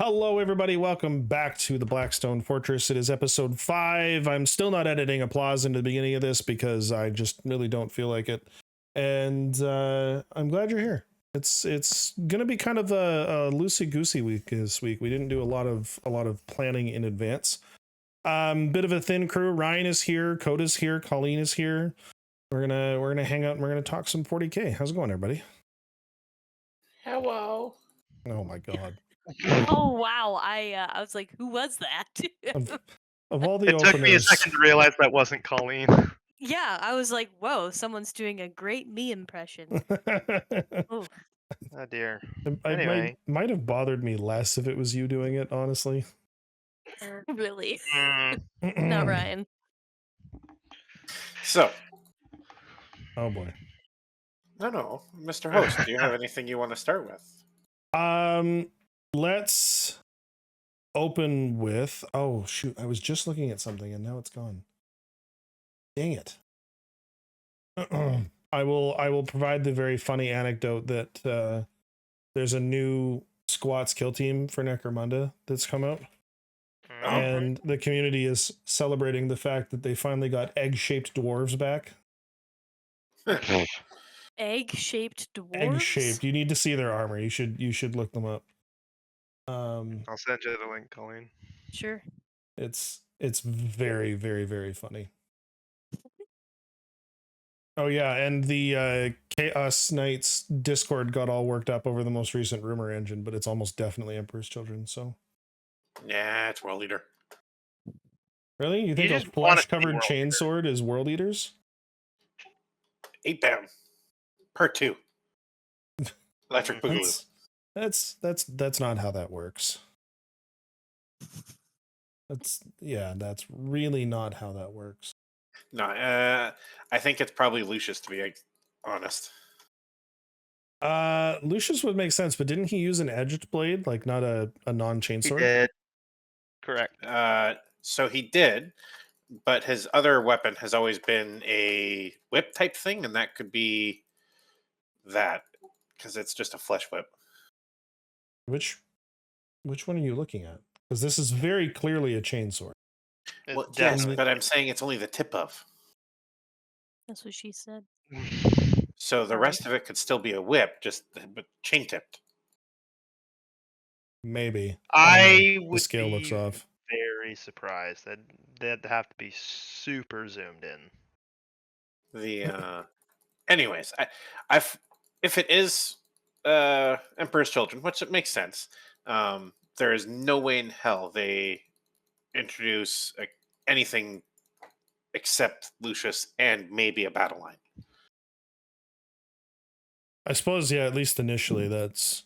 Hello, everybody. Welcome back to the Blackstone Fortress. It is episode 5. I'm still not editing applause into the beginning of this because I just really don't feel like it. And I'm glad you're here. It's gonna be kind of a loosey goosey week this week. We didn't do a lot of planning in advance. Bit of a thin crew. Ryan is here. Coda's here. Colleen is here. We're gonna hang out and we're gonna talk some 40k. How's it going, everybody? Hello. Oh my god. Oh wow! I was like, who was that? Of all the It took me a openers, second to realize that wasn't Colleen. Yeah, I was like, whoa, someone's doing a great me impression. Oh, Oh dear. I Anyway. might have bothered me less if it was you doing it, honestly. really? Mm, Not Ryan. So, Oh boy. no, Mr. Host, do you have anything you want to start with? Let's open with. Oh shoot! I was just looking at something and now it's gone. Dang it. I will provide the very funny anecdote that there's a new squats kill team for Necromunda that's come out. mm. And the community is celebrating the fact that they finally got egg-shaped dwarves back. Egg-shaped dwarves. Egg-shaped. You need to see their armor. You should look them up. I'll send you the link, Colleen. Sure. It's very, very, very funny. Oh yeah, and the Chaos Knights Discord got all worked up over the most recent rumor engine, but it's almost definitely Emperor's Children. So Yeah, it's World Eater. really, you think a just want it to be flesh-covered World chainsword is World Eaters? 8 down. Part 2. Electric Boogaloo. That's not how that works. That's really not how that works. No, I think it's probably Lucius, to be honest. Lucius would make sense, but didn't he use an edged blade, like not a He non-chainsword? did. Correct. So he did, but his other weapon has always been a whip type thing, and that could be that, because it's just a flesh whip. Which one are you looking at? Because this is very clearly a chainsword. It's Well, yes, definitely- but I'm saying it's only the tip of. That's what she said. So the Sorry. rest of it could still be a whip, but chain tipped. Maybe. I The would scale be looks off. very surprised. They'd have to be super zoomed in. The anyways, if it is Emperor's Children, which it makes sense, there is no way in hell they introduce anything except Lucius and maybe a battle line. I suppose, yeah, at least initially, that's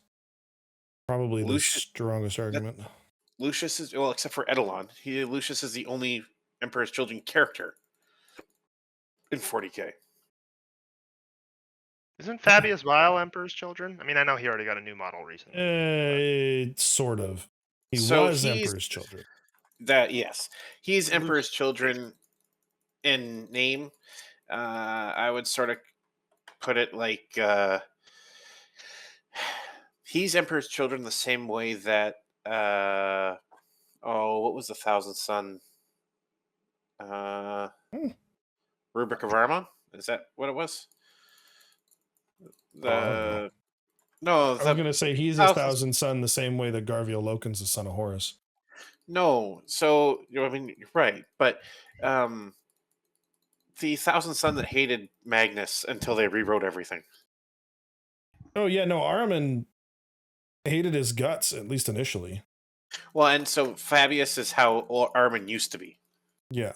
probably Lucius- the strongest argument. Lucius is, well, except for Edelon, Lucius is the only Emperor's Children character in 40k. Isn't Fabius Vile Emperor's Children? I mean, I know he already got a new model recently. Sort of. He So was he's- Emperor's Children. That, yes, he's Emperor's Children in name. I would sort of put it like he's Emperor's Children the same way that what was the Thousandth Son? Rubric of Armon? Is that what it was? I don't know. No, I was going to say he's a Thousand- thousand son the same way that Garviel Loken's the son of Horus. no. So I mean, you're right, but the Thousandth Son that hated Magnus until they rewrote everything. Oh yeah, no, Ahriman hated his guts, at least initially. Well, and so Fabius is how Armin used to be. Yeah.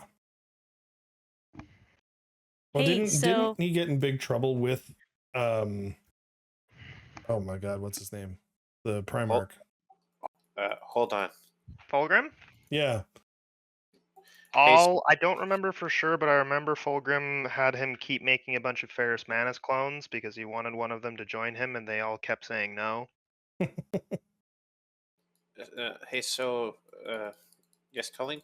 Well, Hey, didn't he get in big trouble with oh my god, what's his name? The Primarch. Hold on. Fulgrim? Yeah. I don't remember for sure, but I remember Fulgrim had him keep making a bunch of Ferrus Manus clones because he wanted one of them to join him, and they all kept saying no. Hey, so yes, Colleen.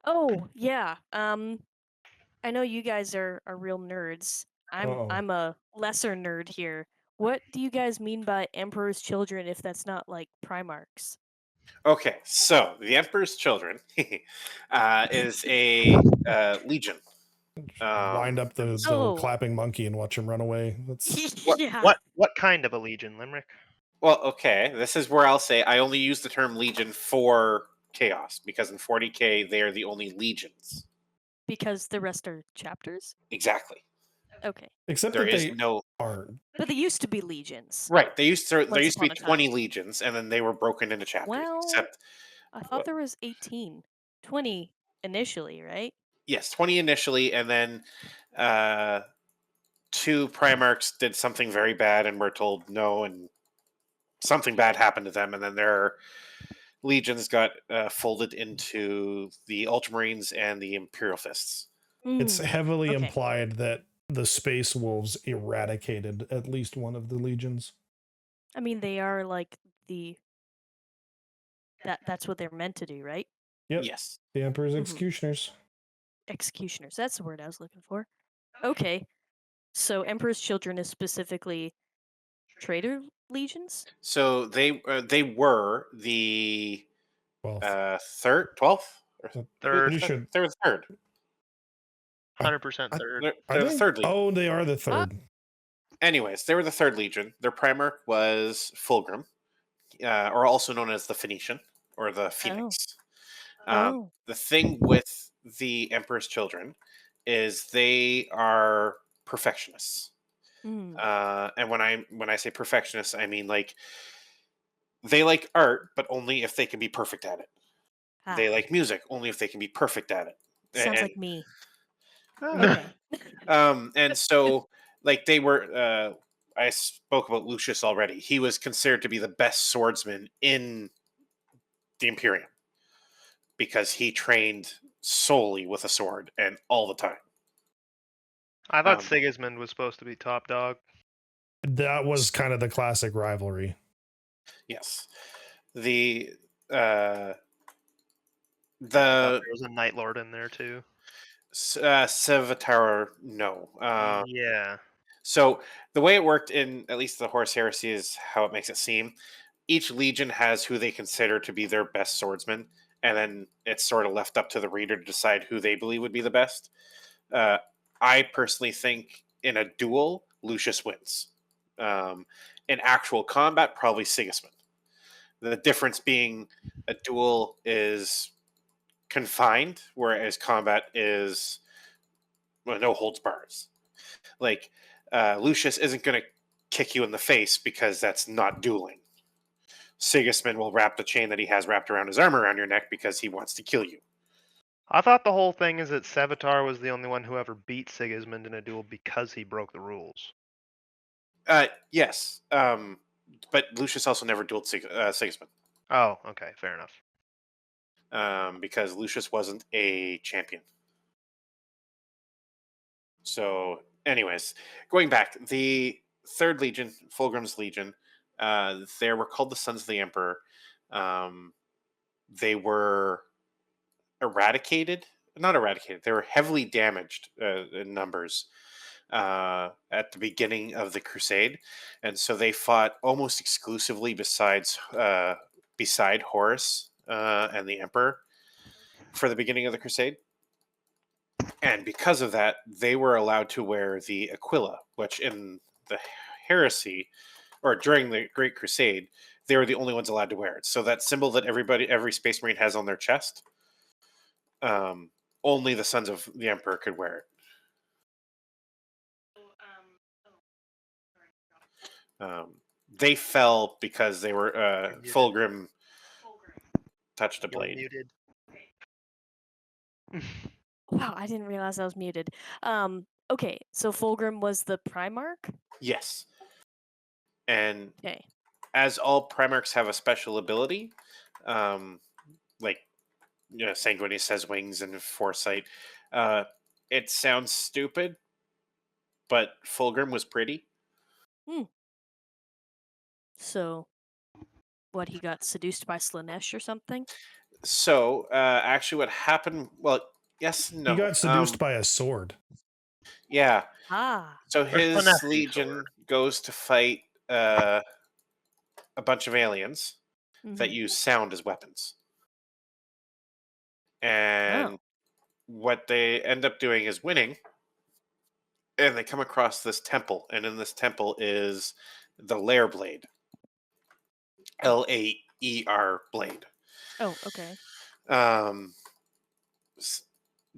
Oh yeah. I know you guys are real nerds. Uh-oh. I'm a lesser nerd here. What do you guys mean by Emperor's Children if that's not like Primarchs? Okay, so the Emperor's Children is a legion. Wind up the and little Oh. clapping monkey and watch him run away. That's What- Yeah. What kind of a legion, Limerick? Well, okay, this is where I'll say I only use the term legion for chaos because in 40k they are the only legions. Because the rest are chapters? Exactly. Okay. except There that is they no aren't. But they used to be legions. right. There used to Once be upon a 20 time. legions, and then they were broken into chapters. Well, Except I thought what? there was 18. 20 initially, right? Yes, 20 initially, and then 2 Primarchs did something very bad, and were told no, and something bad happened to them, and then their legions got folded into the Ultramarines and the Imperial Fists. It's Mm, heavily okay. implied that the Space Wolves eradicated at least one of the legions. I mean, they are like the that's what they're meant to do, right? Yep. Yes. The Emperor's Mhm. executioners. Executioners. That's the word I was looking for. Okay. So Emperor's Children is specifically traitor legions? So they were the Well, 12th? Third. you should. They were the third. 100% I- third. Are They're the they? third legion. Oh, they are the third. Anyways, they were the third legion. Their Primarch was Fulgrim, or also known as the Phoenician or the Phoenix. Oh. The thing with the Emperor's Children is they are perfectionists. Mm. And when I say perfectionists, I mean like they like art, but only if they can be perfect at it. They Ah, like music only if they can be perfect at it. sounds And like me. uh, Okay. and so like they were. I spoke about Lucius already. He was considered to be the best swordsman in the Imperium because he trained solely with a sword and all the time. I thought Um, Sigismund was supposed to be top dog. That was kind of the classic rivalry. yes, the uh, I thought the there was a Night Lord in there too. Sevatar, no. Yeah. So the way it worked in at least the Horus Heresy is how it makes it seem. Each legion has who they consider to be their best swordsman, and then it's sort of left up to the reader to decide who they believe would be the best. Uh, I personally think in a duel, Lucius wins. In actual combat, probably Sigismund. The difference being a duel is confined, whereas combat is no holds bars. Like Lucius isn't going to kick you in the face because that's not dueling. Sigismund will wrap the chain that he has wrapped around his arm around your neck because he wants to kill you. I thought the whole thing is that Sevatar was the only one who ever beat Sigismund in a duel because he broke the rules. Yes, but Lucius also never dueled Sigismund Oh, okay, fair enough. because Lucius wasn't a champion. So, anyways, going back, the Third Legion, Fulgrim's Legion, they were called the Sons of the Emperor. They were eradicated, not eradicated. They were heavily damaged in numbers at the beginning of the Crusade, and so they fought almost exclusively beside Horus and the Emperor for the beginning of the Crusade. And because of that, they were allowed to wear the Aquila, which in the heresy or during the Great Crusade, they were the only ones allowed to wear it. So that symbol that every Space Marine has on their chest, only the Sons of the Emperor could wear it. They fell because they were muted. Fulgrim touched a You're blade. muted. Wow, I didn't realize I was muted. Okay, so Fulgrim was the Primarch? Yes, and Okay. as all Primarchs have a special ability, like Sanguinius has wings and foresight. It sounds stupid, but Fulgrim was pretty. So what, he got seduced by Slanesh or something? So actually, what happened? Well, yes, no. He got seduced by a sword. Yeah. Ah. So Or his Slanesh legion sword. goes to fight a bunch of aliens, that Mhm. use sound as weapons. And Oh. what they end up doing is winning, and they come across this temple, and in this temple is the Lair Blade, Laer blade. Oh, okay. Um, s-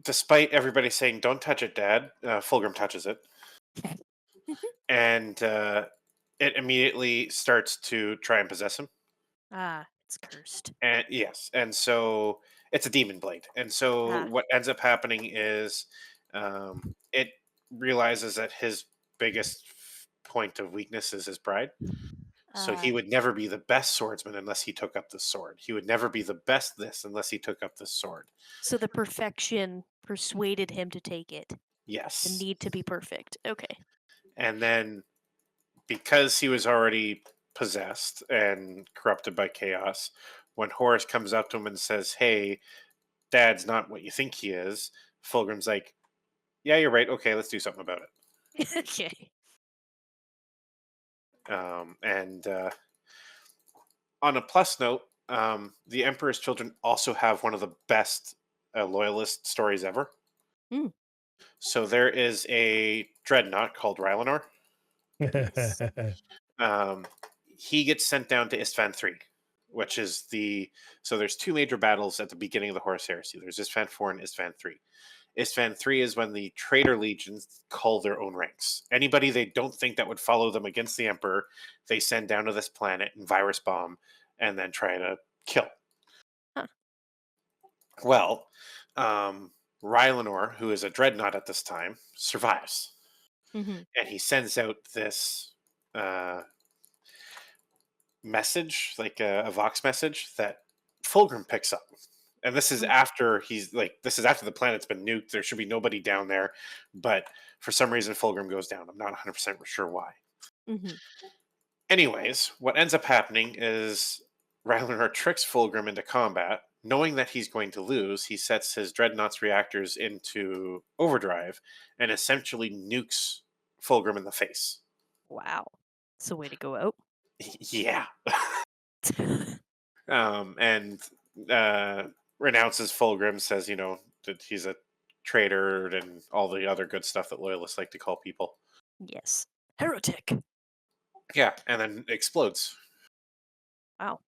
Despite everybody saying "Don't touch it, Dad," Fulgrim touches it, and it immediately starts to try and possess him. Ah, it's cursed. And yes, and so it's a demon blade. And so Ah. what ends up happening is it realizes that his biggest point of weakness is his pride. So he Ah. would never be the best swordsman unless he took up the sword. He would never be the best this unless he took up the sword. So the perfection persuaded him to take it. The Yes. need to be perfect. Okay. And then because he was already possessed and corrupted by chaos, when Horus comes up to him and says, "Hey, Dad's not what you think he is," Fulgrim's like, "Yeah, you're right. Okay, let's do something about Okay. it." And on a plus note, the Emperor's Children also have one of the best loyalist stories ever. Hmm. So there is a dreadnought called Rylanor. Yes. Um, he gets sent down to Istvan 3, which is the. So there's two major battles at the beginning of the Horus Heresy. There's Istvan 4 and Istvan 3. Istvan 3 is when the traitor legions call their own ranks. Anybody they don't think that would follow them against the Emperor, they send down to this planet and virus bomb and then try to kill. Huh. Well, Rylanor, who is a dreadnought at this time, survives. Mm-hmm. And he sends out this uh, message, like a Vox message, that Fulgrim picks up. And this is after this is after the planet's been nuked. There should be nobody down there, but for some reason Fulgrim goes down. I'm not 100% sure why. Mm-hmm. Anyways, what ends up happening is Rylanor tricks Fulgrim into combat. Knowing that he's going to lose, he sets his dreadnought's reactors into overdrive and essentially nukes Fulgrim in the face. Wow. It's a way to go out. Yeah. And renounces Fulgrim, says, that he's a traitor and all the other good stuff that loyalists like to call people. Yes. Heretic. Yeah, and then explodes. Wow.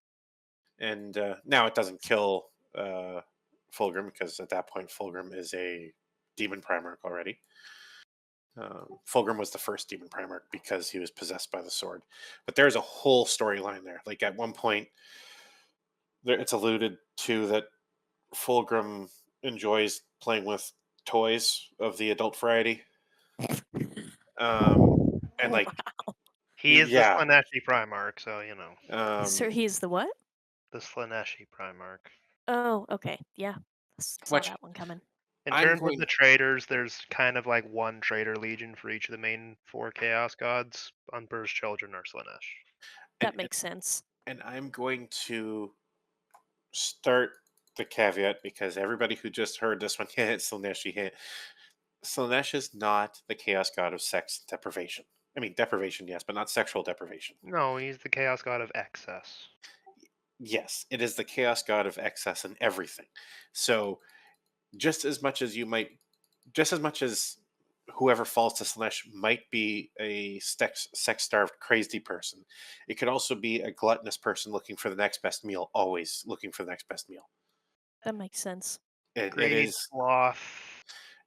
And now it doesn't kill Fulgrim, because at that point Fulgrim is a demon primarch already. Fulgrim was the first demon primarch because he was possessed by the sword. But there's a whole storyline there. Like at one point, it's alluded to that Fulgrim enjoys playing with toys of the adult variety. Um, and like, Wow. He is the yeah, Slaneshi Primarch, so Sir, he's the what? the Slaneshi Primarch. Oh, okay. Yeah. Saw which that one coming. In I'm terms of going. the traders, there's kind of like one trader legion for each of the main four Chaos Gods. Unbur's Children are Slanesh. and, That makes sense. and I'm going to start the caveat, because everybody who just heard this one, yeah, it's Slanesh, yeah. Slanesh is not the chaos god of sex deprivation. I mean, deprivation, yes, but not sexual deprivation. No, he's the Chaos God of Excess. Yes, it is the chaos god of excess and everything. So just as much as whoever falls to Slanesh might be a sex-starved, crazy person, it could also be a gluttonous person looking for the next best meal, always looking for the next best meal. That makes sense. It Greed, is. sloth,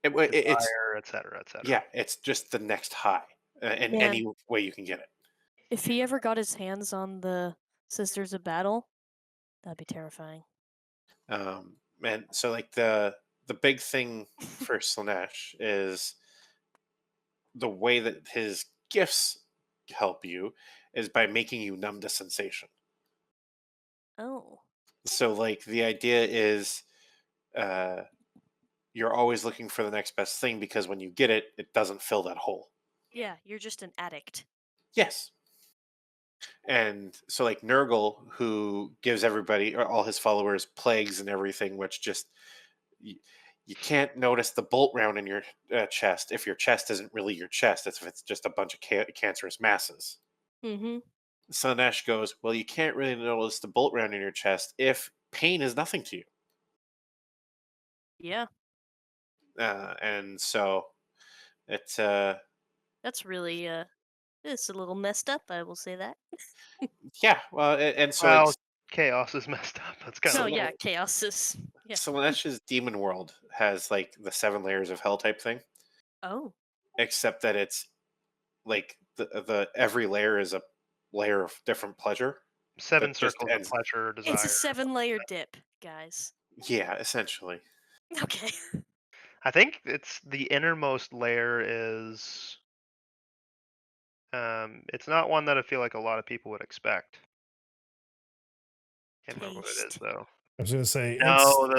It's desire, etc., etc. yeah. It's just the next high in Man, any way you can get it. if he ever got his hands on the Sisters of Battle, that'd be terrifying. And so like the big thing for Slanesh is the way that his gifts help you is by making you numb to sensation. Oh. So like the idea is uh, you're always looking for the next best thing, because when you get it, it doesn't fill that hole. Yeah, you're just an addict. Yes. And so like Nurgle, who gives everybody or all his followers plagues and everything, which just you, you can't notice the bolt round in your chest if your chest isn't really your chest. It's if it's just a bunch of cancerous masses. Mm-hmm. Slanesh goes, well, you can't really notice the bolt round in your chest if pain is nothing to you. Yeah, And so it's that's really it's a little messed up. I will say that. yeah. Well, and so Well, it's chaos is messed up. That's kind No, of yeah, chaos is yeah. Slanesh's demon world has like the 7 layers of hell type thing, Oh, except that it's like the every layer is a layer of different pleasure that 7 just circles of ends. pleasure, it's a desire. 7-layer dip, guys. Yeah, essentially. Okay. I think it's the innermost layer is. It's not one that I feel like a lot of people would expect. Can't remember what it is Taste. though. I was gonna say No,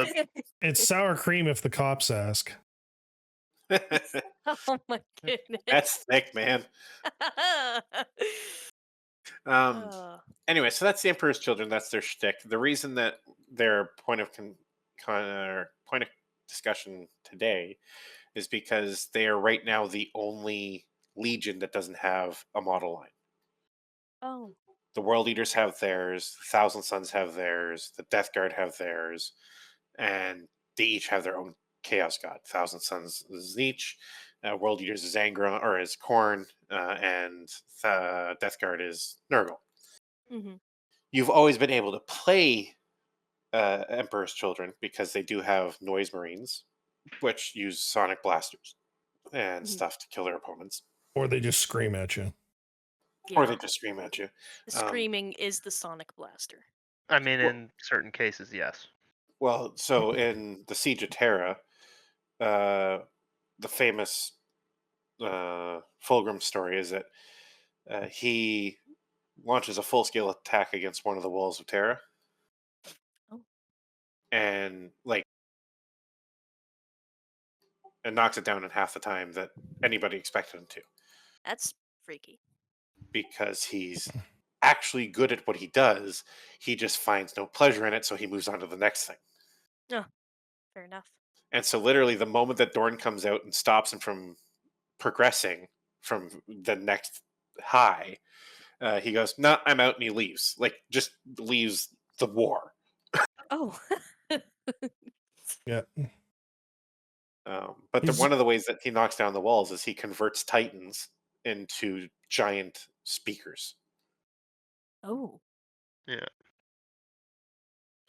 it's sour cream if the cops ask. Oh my goodness. That's thick, man. Um. Oh. Anyway, so that's the Emperor's Children. That's their shtick. The reason that their point of discussion today is because they are right now the only legion that doesn't have a model line. Oh. The World Eaters have theirs. The Thousand Sons have theirs. The Death Guard have theirs, and they each have their own Chaos God. Thousand Sons is Nietzsche. World Eaters is Angron or is Korn, and Death Guard is Nurgle. Mm-hmm. You've always been able to play Emperor's Children because they do have Noise Marines, which use sonic blasters and Mhm. stuff to kill their opponents, Or they just scream at you. or Yeah. they just scream at you. The screaming is the sonic blaster. I mean, Well, in certain cases, yes. well, so in the Siege of Terra, uh, the famous Fulgrim story is that he launches a full scale attack against one of the walls of Terra, Oh. and like and knocks it down in half the time that anybody expected him to, That's freaky. because he's actually good at what he does. He just finds no pleasure in it, so he moves on to the next thing. Oh, fair enough. And so, literally, the moment that Dorn comes out and stops him from progressing from the next high, he goes, "No, I'm out," and he leaves. Like, just leaves the war. Oh. Yeah. But He's one of the ways that he knocks down the walls is he converts Titans into giant speakers. Oh. Yeah.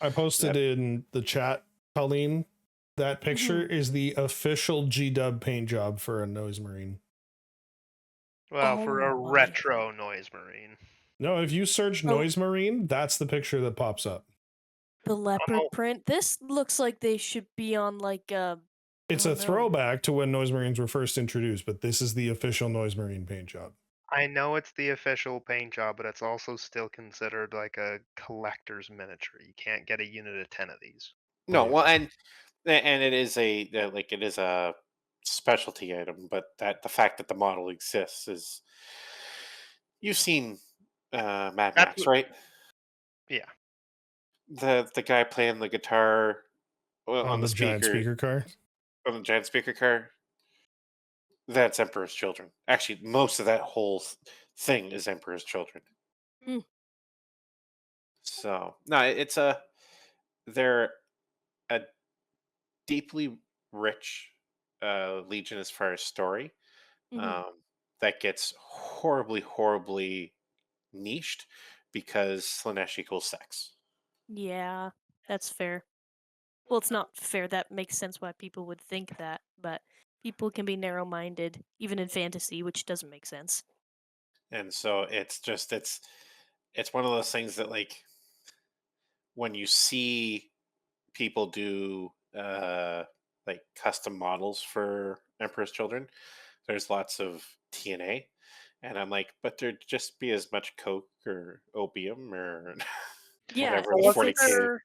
I posted That in the chat, Colleen. That picture Mhm. is the official G-Dub paint job for a Noise Marine. Well, for Oh a my. retro noise marine. No, if you search Oh. Noise Marine, that's the picture that pops up. The leopard Oh. print. This looks like they should be on like It's I a don't know. throwback to when Noise Marines were first introduced, but this is the official Noise Marine paint job. I know it's the official paint job, but it's also still considered like a collector's miniature. You can't get a unit of 10 of these. no, Right. well, and it is like it is a specialty item, but that the fact that the model exists is, you've seen Mad That's Max, what, right? yeah. The guy playing the guitar On on the the giant speaker, speaker car. on the giant speaker car. That's Emperor's Children. Actually, most of that whole thing is Emperor's Children. Mm. So no, it's a they're a deeply rich legion as far as story, Mhm. um, that gets horribly, horribly niched because Slanesh equals sex. Yeah, that's fair. Well, it's not fair. That makes sense why people would think that, but people can be narrow-minded even in fantasy, which doesn't make sense. And so it's one of those things that, like, when you see people do like custom models for Emperor's Children, there's lots of TNA, and I'm like, but there'd just be as much coke or opium or Yeah, whatever the if 40K.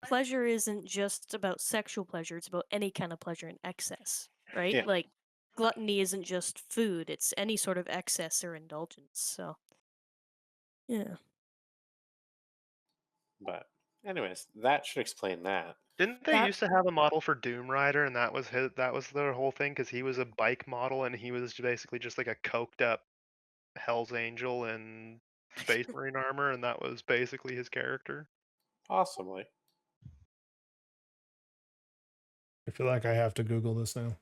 pleasure isn't just about sexual pleasure, it's about any kind of pleasure in excess, right? Yeah, Like gluttony isn't just food, it's any sort of excess or indulgence. So, yeah. but anyways, that should explain that. Didn't they That used to have a model for Doom Rider, and that was their whole thing because he was a bike model and he was basically just like a coked up Hell's Angel in Space Marine armor, and that was basically his character. Possibly. I feel like I have to Google this now.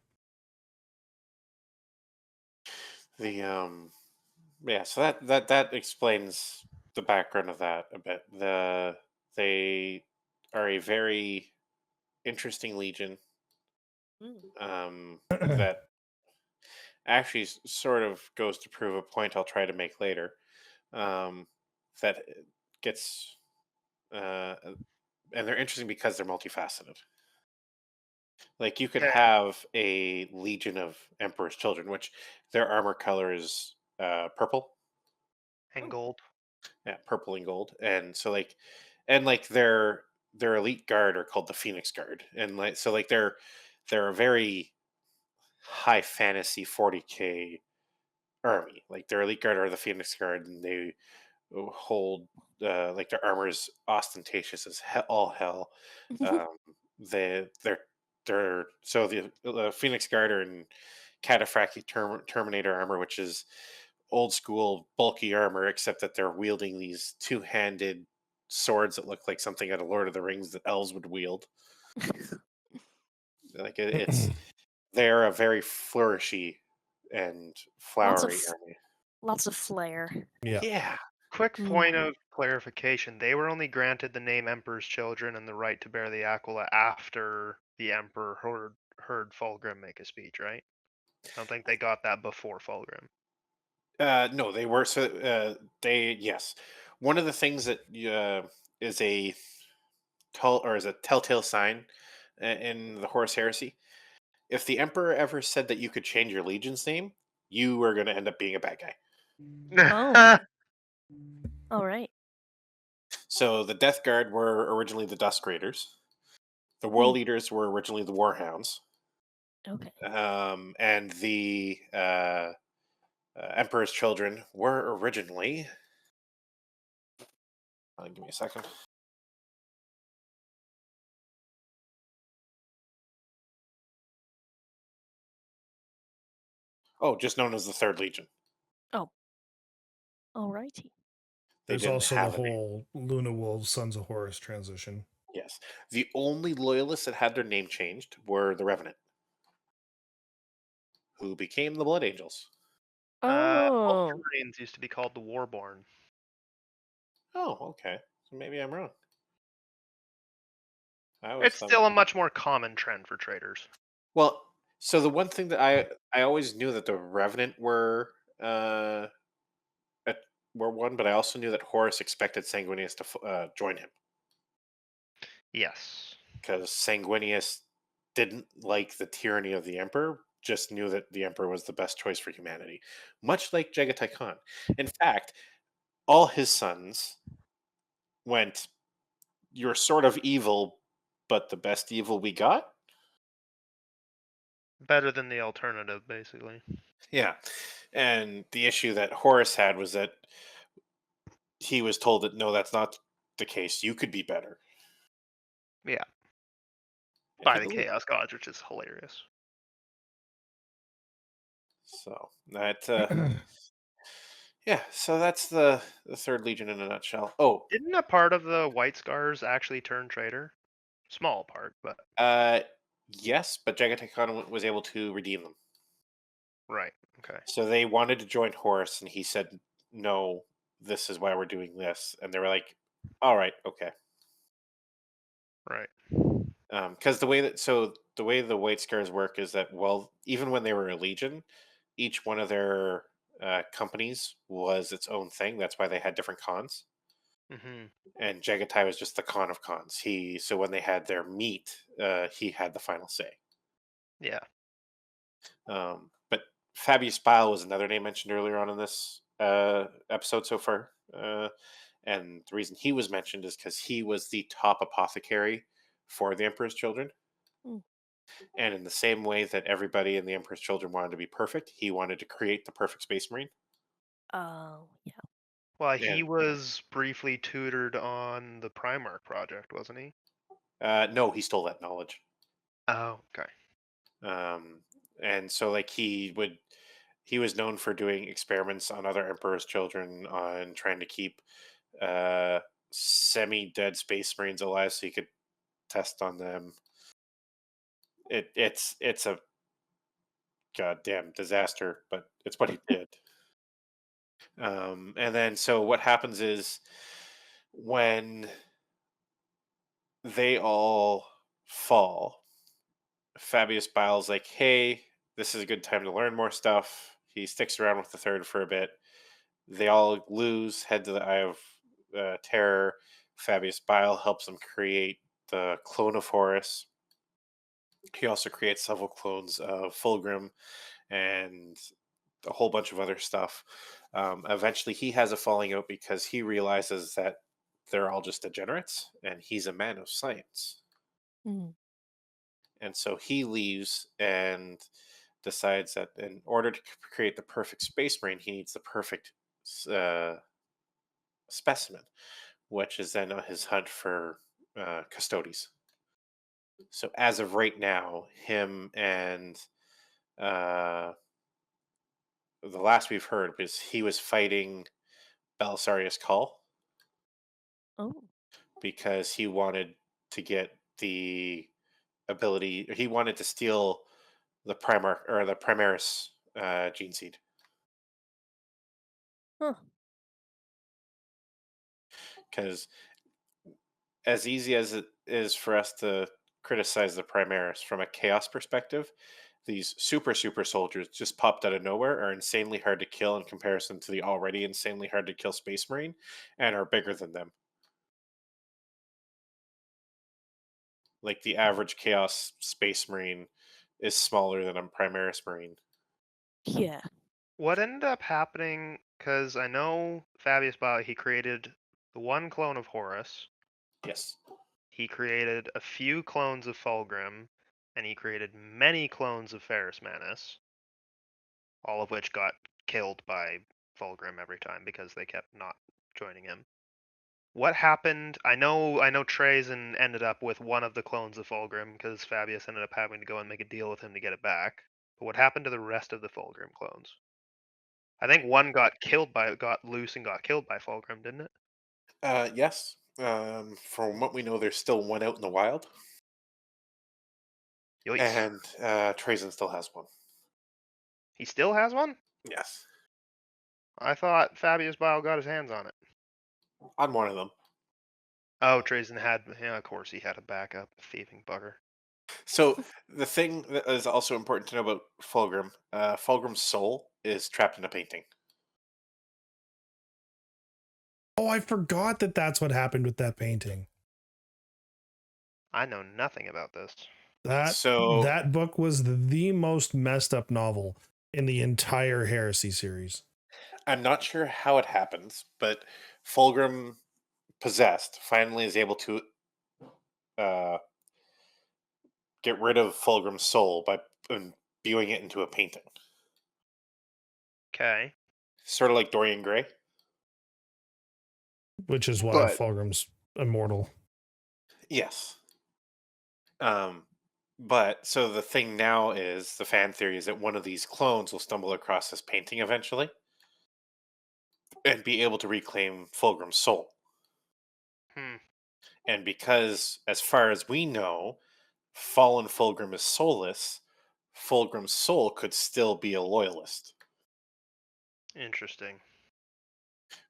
The yeah, so that explains the background of that a bit. They are a very interesting legion that actually sort of goes to prove a point I'll try to make later. That gets and they're interesting because they're multifaceted. Like you could Yeah. have a legion of Emperor's Children, which their armor color is purple. And gold. Yeah, purple and gold. And so like their elite guard are called the Phoenix Guard. And like so like they're a very high fantasy 40k army. Like their elite guard are the Phoenix Guard, and they hold like their armor is ostentatious as all hell. Um, they're so the Phoenix Guard are in cataphractic Terminator armor, which is old school bulky armor, except that they're wielding these two-handed swords that look like something out of Lord of the Rings that elves would wield. Like it's they're a very flourishy and Lots of flowery army. lots of flair. Yeah. Yeah. Quick Mm. point of clarification: they were only granted the name Emperor's Children and the right to bear the Aquila after the Emperor heard Fulgrim make a speech, right? I don't think they got that before Fulgrim. No, they were so they yes. One of the things that is a is a telltale sign in the Horus Heresy. If the Emperor ever said that you could change your legion's name, you were going to end up being a bad guy. Oh. All right. So the Death Guard were originally the Dusk Raiders. The World Eaters were originally the Warhounds. Okay. And the Emperor's Children were originally. Give me a second. Oh, just known as the Third Legion. Oh. All righty. They There's didn't also have the a name. whole Luna Wolves, Sons of Horus transition. Yes. The only loyalists that had their name changed were the Revenant, who became the Blood Angels. Oh. Ultramarines used to be called the Warborn. Oh, okay. So maybe I'm wrong. It's still a much more common trend for traders. Well, so the one thing that I always knew that the Revenant uh were one, but I also knew that Horus expected Sanguinius to join him Yes. because Sanguinius didn't like the tyranny of the Emperor. Just knew that the Emperor was the best choice for humanity, much like Jagatai Khan. In fact, all his sons went, "You're sort of evil, but the best evil we got." Better than the alternative, basically. Yeah. And the issue that Horus had was that he was told that no, that's not the case. You could be better. Yeah. And By he the believed. Chaos Gods, which is hilarious. So that yeah, so that's the Third Legion in a nutshell. Oh, Didn't a part of the White Scars actually turn traitor? Small part, but uh yes, but Jagatai Khan was able to redeem them. right. Okay. So they wanted to join Horus and he said no, this is why we're doing this. And they were like, all right, okay. Right. Because the way the White Scars work is that, well, even when they were a legion, each one of their companies was its own thing. That's why they had different cons. Mm-hmm. And Jagatai was just the con of cons. So when they had their meet, he had the final say. Yeah. But Fabius Bile was another name mentioned earlier on in this episode so far. And the reason he was mentioned is because he was the top apothecary for the Emperor's Children. Mm. And in the same way that everybody in the Emperor's Children wanted to be perfect, he wanted to create the perfect Space Marine. Oh, yeah. Well, he And was briefly tutored on the Primarch project, wasn't he? no, he stole that knowledge. Oh, okay. And so, like, he would he was known for doing experiments on other emperor's children on trying to keep semi-dead space marines alive so he could test on them. It's a goddamn disaster, but it's what he did. And then so what happens is when they all fall, Fabius Bile's like, hey, this is a good time to learn more stuff. He sticks around with the third for a bit. They all lose, head to the Eye of Terror. Fabius Bile helps them create the clone of Horus. He also creates several clones of Fulgrim and a whole bunch of other stuff. Eventually, he has a falling out because he realizes that they're all just degenerates, and he's a man of science. Mhm. And so he leaves and decides that in order to create the perfect space marine, he needs the perfect uh, specimen, which is then on his hunt for custodes. So as of right now, him and uh, the last we've heard was he was fighting Belisarius Cull Oh. because he wanted to get the ability. He wanted to steal the Primaris gene seed. Huh. Because as easy as it is for us to criticize the Primaris from a chaos perspective, these super soldiers just popped out of nowhere are insanely hard to kill in comparison to the already insanely hard to kill Space Marine and are bigger than them. Like the average Chaos Space Marine is smaller than a Primaris Marine. Yeah. What ended up happening? Because I know Fabius Bile, he created the one clone of Horus. Yes. He created a few clones of Fulgrim, and he created many clones of Ferrus Manus, all of which got killed by Fulgrim every time because they kept not joining him. What happened? I know Trazen ended up with one of the clones of Fulgrim because Fabius ended up having to go and make a deal with him to get it back. But what happened to the rest of the Fulgrim clones? I think one got loose and got killed by Fulgrim, didn't it? Yes. From what we know, there's still one out in the wild, Yikes. and Trazen still has one. He still has one? Yes, I thought Fabius Bile got his hands on it. on one of them. Oh, Trazen had, yeah, of course he had a backup, thieving bugger. So the thing that is also important to know about Fulgrim, Fulgrim's soul is trapped in a painting. Oh, I forgot that that's what happened with that painting. I know nothing about this. So That book was the most messed up novel in the entire Heresy series. I'm not sure how it happens, but Fulgrim possessed finally is able to uh, get rid of Fulgrim's soul by imbuing it into a painting. Okay. Sort of like Dorian Gray. Which is why But Fulgrim's immortal. Yes. But so the thing now is the fan theory is that one of these clones will stumble across this painting eventually and be able to reclaim Fulgrim's soul. And because, as far as we know, fallen Fulgrim is soulless, Fulgrim's soul could still be a loyalist Interesting.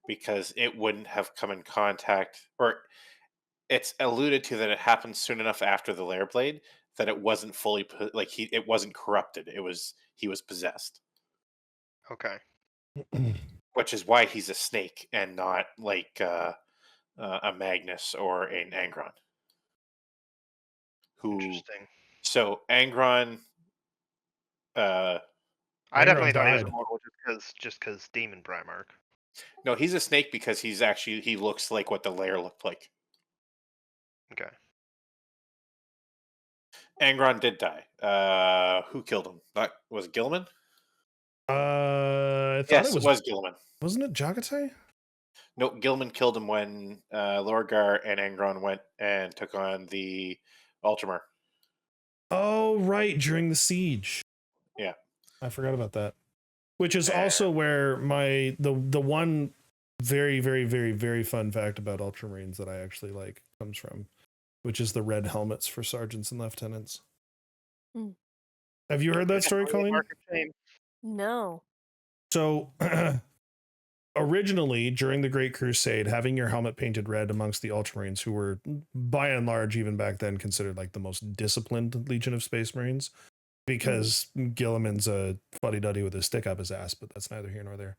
because it wouldn't have come in contact, or it's alluded to that it happened soon enough after the Lair Blade that it wasn't fully it wasn't corrupted. He was possessed, Okay. which is why he's a snake and not like a Magnus or an Angron. Who Interesting. so Angron? I definitely Angron thought he was died. immortal just because Demon Primarch. No, he's a snake because he looks like what the Lair looked like. Okay. Angron did die. Who killed him? That was Gilman. I thought Yes, it it was Gilman. wasn't it Jagatai? No, Gilman killed him when Lorgar and Angron went and took on the Ultramar. Oh, right, during the siege. Yeah. I forgot about that. Which is also where the one very, very, very, very fun fact about Ultramarines that I actually like comes from, which is the red helmets for sergeants and lieutenants. Mm. Have you heard that story, Definitely a Colleen? mark of shame. No. So originally, during the Great Crusade, having your helmet painted red amongst the Ultramarines, who were by and large, even back then, considered like the most disciplined Legion of Space Marines, because Gilliman's a fuddy-duddy with a stick up his ass, but that's neither here nor there.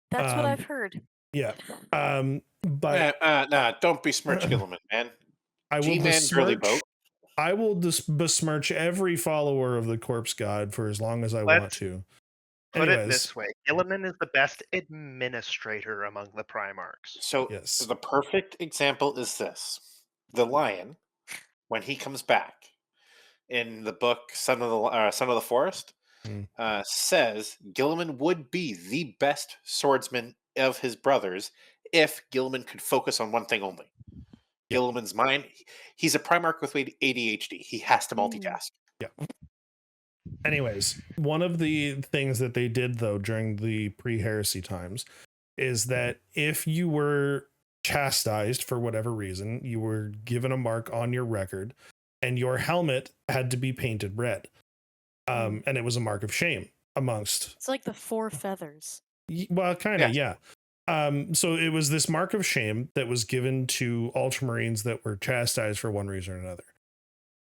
That's what I've heard. Yeah. But Nah, don't besmirch Gilliman, man. I will G-Man girly besmirch. boat. I will besmirch every follower of the Corpse God for as long as I want Let's to. put it Anyways, this way: Gilliman is the best administrator among the Primarchs. So yes. the perfect example is this: the lion, when he comes back in the book Son of the Forest, Mm. says Gilliman would be the best swordsman of his brothers if Gilliman could focus on one thing only. Yep. Gilliman's mind. He's a Primarch with ADHD. He has to multitask. Yeah. Anyways, one of the things that they did though during the pre-heresy times is that if you were chastised for whatever reason, you were given a mark on your record and your helmet had to be painted red. And it was a mark of shame amongst. It's like the 4 feathers. Well, kind of, yeah. So it was this mark of shame that was given to Ultramarines that were chastised for one reason or another.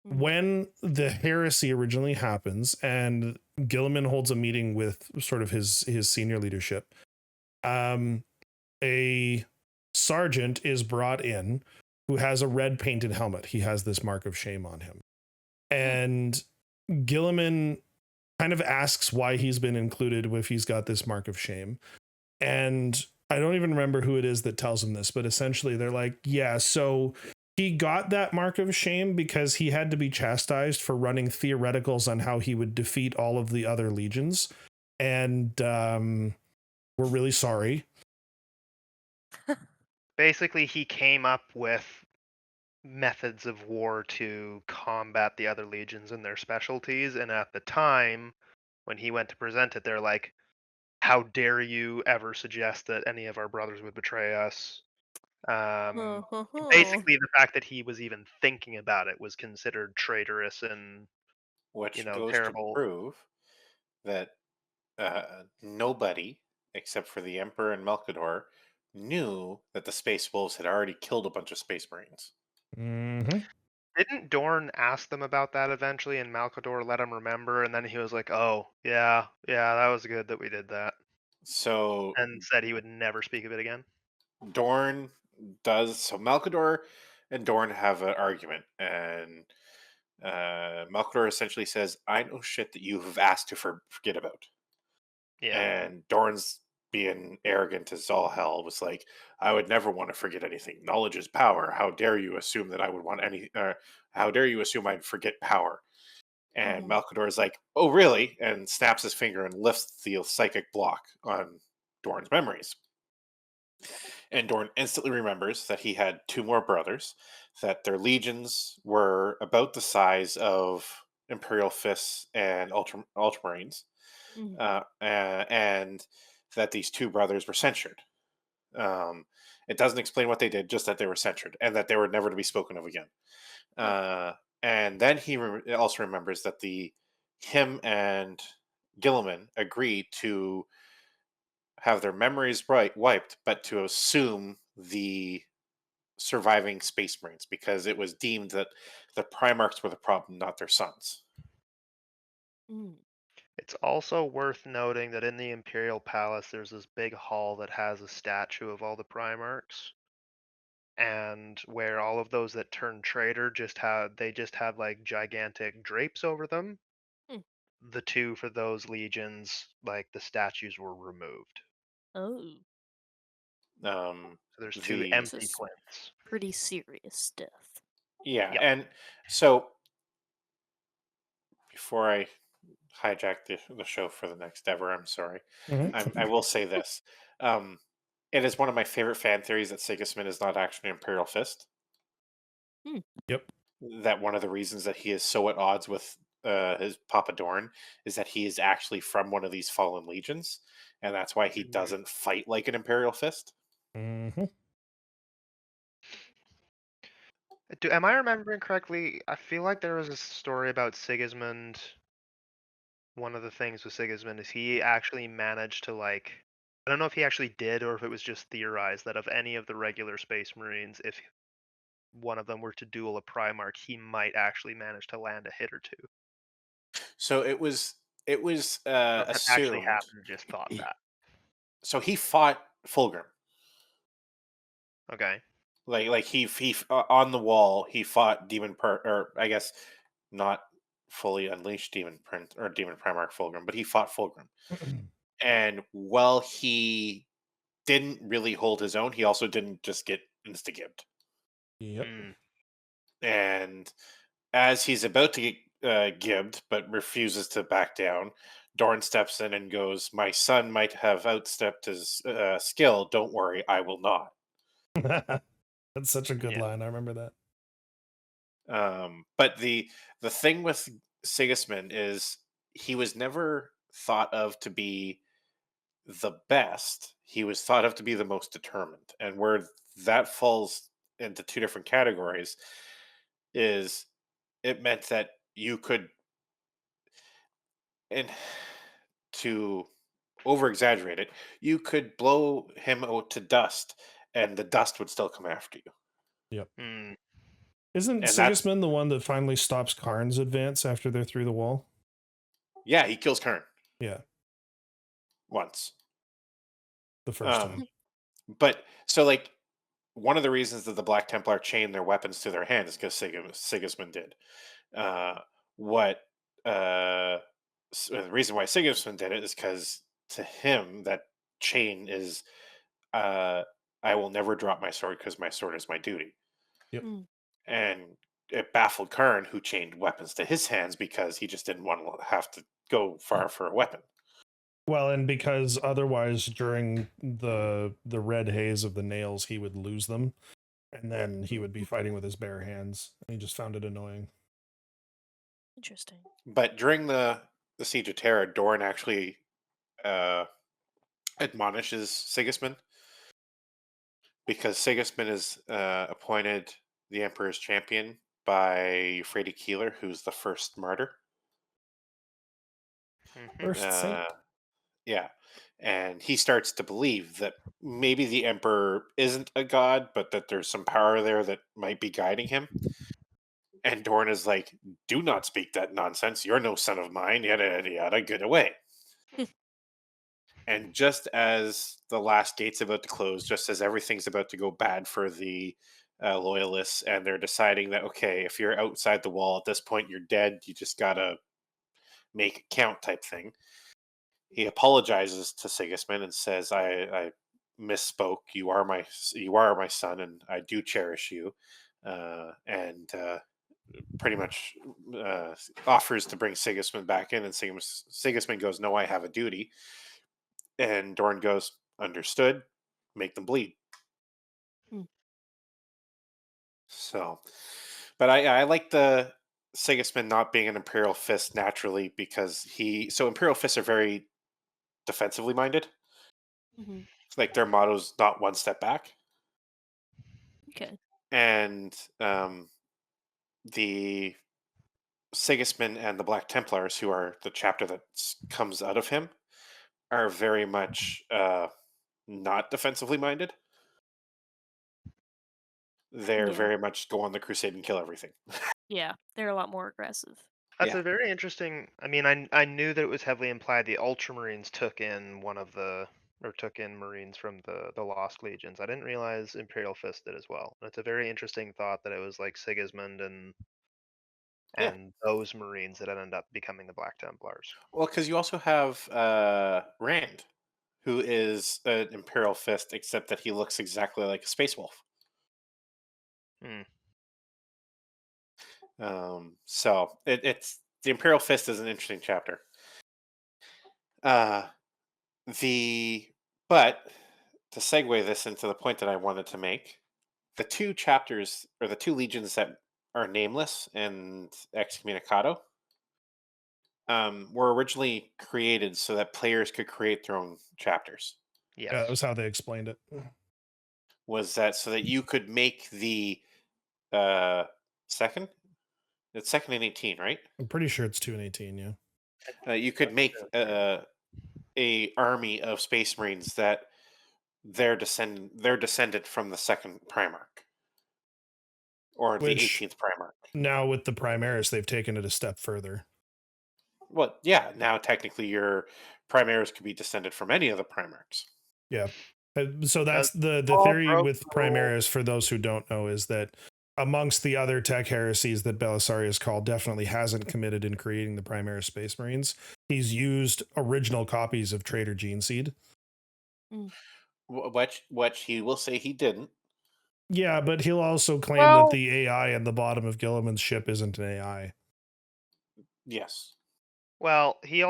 When the heresy originally happens and Gilliman holds a meeting with sort of his senior leadership, a sergeant is brought in who has a red painted helmet. He has this mark of shame on him. And Gilliman kind of asks why he's been included if he's got this mark of shame. And I don't even remember who it is that tells him this, but essentially they're like, yeah, so he got that mark of shame because he had to be chastised for running theoreticals on how he would defeat all of the other legions. And we're really sorry. Basically, he came up with methods of war to combat the other legions and their specialties, and at the time when he went to present it, they're like, how dare you ever suggest that any of our brothers would betray us? Basically, the fact that he was even thinking about it was considered traitorous and, Which goes to terrible. prove that nobody, except for the Emperor and Melkador, knew that the Space Wolves had already killed a bunch of Space Marines. Mm-hmm. Didn't Dorn ask them about that eventually, and Malkador let him remember, and then he was like, "Oh, yeah, that was good that we did that," So and said he would never speak of it again. Dorn does. So Malkador and Dorn have an argument, and Malkador essentially says, "I know shit that you have asked to forget about." Yeah. And Dorn's being arrogant as all hell was like, "I would never want to forget anything. Knowledge is power. How dare you assume that I would want any? How dare you assume I'd forget power?" And Malkador is like, "Oh, really?" and snaps his finger and lifts the psychic block on Dorn's memories. And Dorn instantly remembers that he had two more brothers, that their legions were about the size of Imperial Fists and Ultramarines, and that these two brothers were censured. It doesn't explain what they did, just that they were censured and that they were never to be spoken of again. And then he also remembers that him and Gilliman agreed to have their memories wiped, but to assume the surviving Space Marines because it was deemed that the Primarchs were the problem, not their sons. It's also worth noting that in the Imperial Palace, there's this big hall that has a statue of all the Primarchs, and where all of those that turned traitor just had like gigantic drapes over them. The two for those legions, like the statues were removed. Oh. So there's two empty plinths. Pretty serious stuff. Yeah, yep. And so before I hijack the show for the next ever, I'm sorry. I will say this. It is one of my favorite fan theories that Sigismund is not actually Imperial Fist. Yep. That one of the reasons that he is so at odds with his Papa Dorn is that he is actually from one of these fallen legions, and that's why he Mm. doesn't fight like an Imperial Fist. Mm-hmm. Am I remembering correctly? I feel like there was a story about Sigismund. One of the things with Sigismund is he actually managed to like. I don't know if he actually did or if it was just theorized that of any of the regular Space Marines, if one of them were to duel a Primarch, he might actually manage to land a hit or two. So it was Or if it actually assumed. happened, just thought that. So he fought Fulgrim. Okay. Like he on the wall he fought or I guess not fully unleashed Demon Prince or Demon Primarch Fulgrim, but he fought Fulgrim. And while he didn't really hold his own, he also didn't just get insta-gibbed. Yep. Mm. And as he's about to get gibbed but refuses to back down, Dorn steps in and goes, "My son might have outstepped his skill. Don't worry, I will not." That's such a good Yeah. line. I remember that. But the thing with Sigismund is he was never thought of to be the best. He was thought of to be the most determined, and where that falls into two different categories is it meant that you could, and to over exaggerate it, you could blow him out to dust, and the dust would still come after you. Yep. Mm. Isn't And that's Sigismund the one that finally stops Karn's advance after they're through the wall? yeah, he kills Kern Yeah, once. the first Um, time. but so like one of the reasons that the Black Templar chained their weapons to their hand is because Sigismund did. Uh, what the reason why Sigismund did it is because to him that chain is uh, I will never drop my sword because my sword is my duty. Yep. Mm. And it baffled Kern, who chained weapons to his hands because he just didn't want to have to go far for a weapon. Well, and because otherwise during the red haze of the nails, he would lose them, and then he would be fighting with his bare hands. And he just found it annoying. Interesting. But during the siege of Terra, Dorn actually uh, admonishes Sigismund because Sigismund is appointed the Emperor's champion by Frady Keeler, who's the first martyr. Mhm. First saint. Yeah, and he starts to believe that maybe the Emperor isn't a god, but that there's some power there that might be guiding him. And Dorn is like, "Do not speak that nonsense. You're no son of mine. Yada yada yada. Get away." And just as the last gate's about to close, just as everything's about to go bad for the loyalists, and they're deciding that okay, if you're outside the wall at this point, you're dead. You just gotta make it count, type thing. He apologizes to Sigismund and says, "I misspoke. You are my son, and I do cherish you." And pretty much offers to bring Sigismund back in, and Sigismund goes, "No, I have a duty." And Dorn goes, "Understood. Make them bleed." Hmm. So, but I like the Sigismund not being an Imperial Fist naturally because Imperial Fists are very defensively minded. Hmm. Like their motto's not one step back. Okay. And the Sigismund and the Black Templars, who are the chapter that comes out of him, are very much not defensively minded. They're Yeah. very much go on the crusade and kill everything. Yeah. They're a lot more aggressive. That's Yeah. a very interesting. I mean, I knew that it was heavily implied the Ultramarines took in took in Marines from the Lost Legions. I didn't realize Imperial Fist did as well. And it's a very interesting thought that it was like Sigismund Yeah. and those Marines that ended up becoming the Black Templars. Well, because you also have Rand, who is an Imperial Fist, except that he looks exactly like a Space Wolf. Hmm. So it's the Imperial Fist is an interesting chapter. Uh, the but to segue this into the point that I wanted to make, the two chapters or the two legions that are nameless and excommunicado were originally created so that players could create their own chapters. Yes. Yeah, that was how they explained it. Was that so that you could make the second? It's second and 18, right? I'm pretty sure it's 2 and 18. Yeah. You could make a army of Space Marines that they're descended from the second Primarch or the Which 18th Primarch. now with the Primaris, they've taken it a step further. Well, yeah. Now technically, your Primaris could be descended from any of the Primarchs. Yeah. So that's the all theory broke with the rules. Primaris, for those who don't know, is that amongst the other tech heresies that Belisarius Cawl definitely hasn't committed in creating the Primaris Space Marines, he's used original copies of Trader Gene Seed. Which he will say he didn't. Yeah, but he'll also claim that the AI at the bottom of Gilliman's ship isn't an AI. Yes. Well, he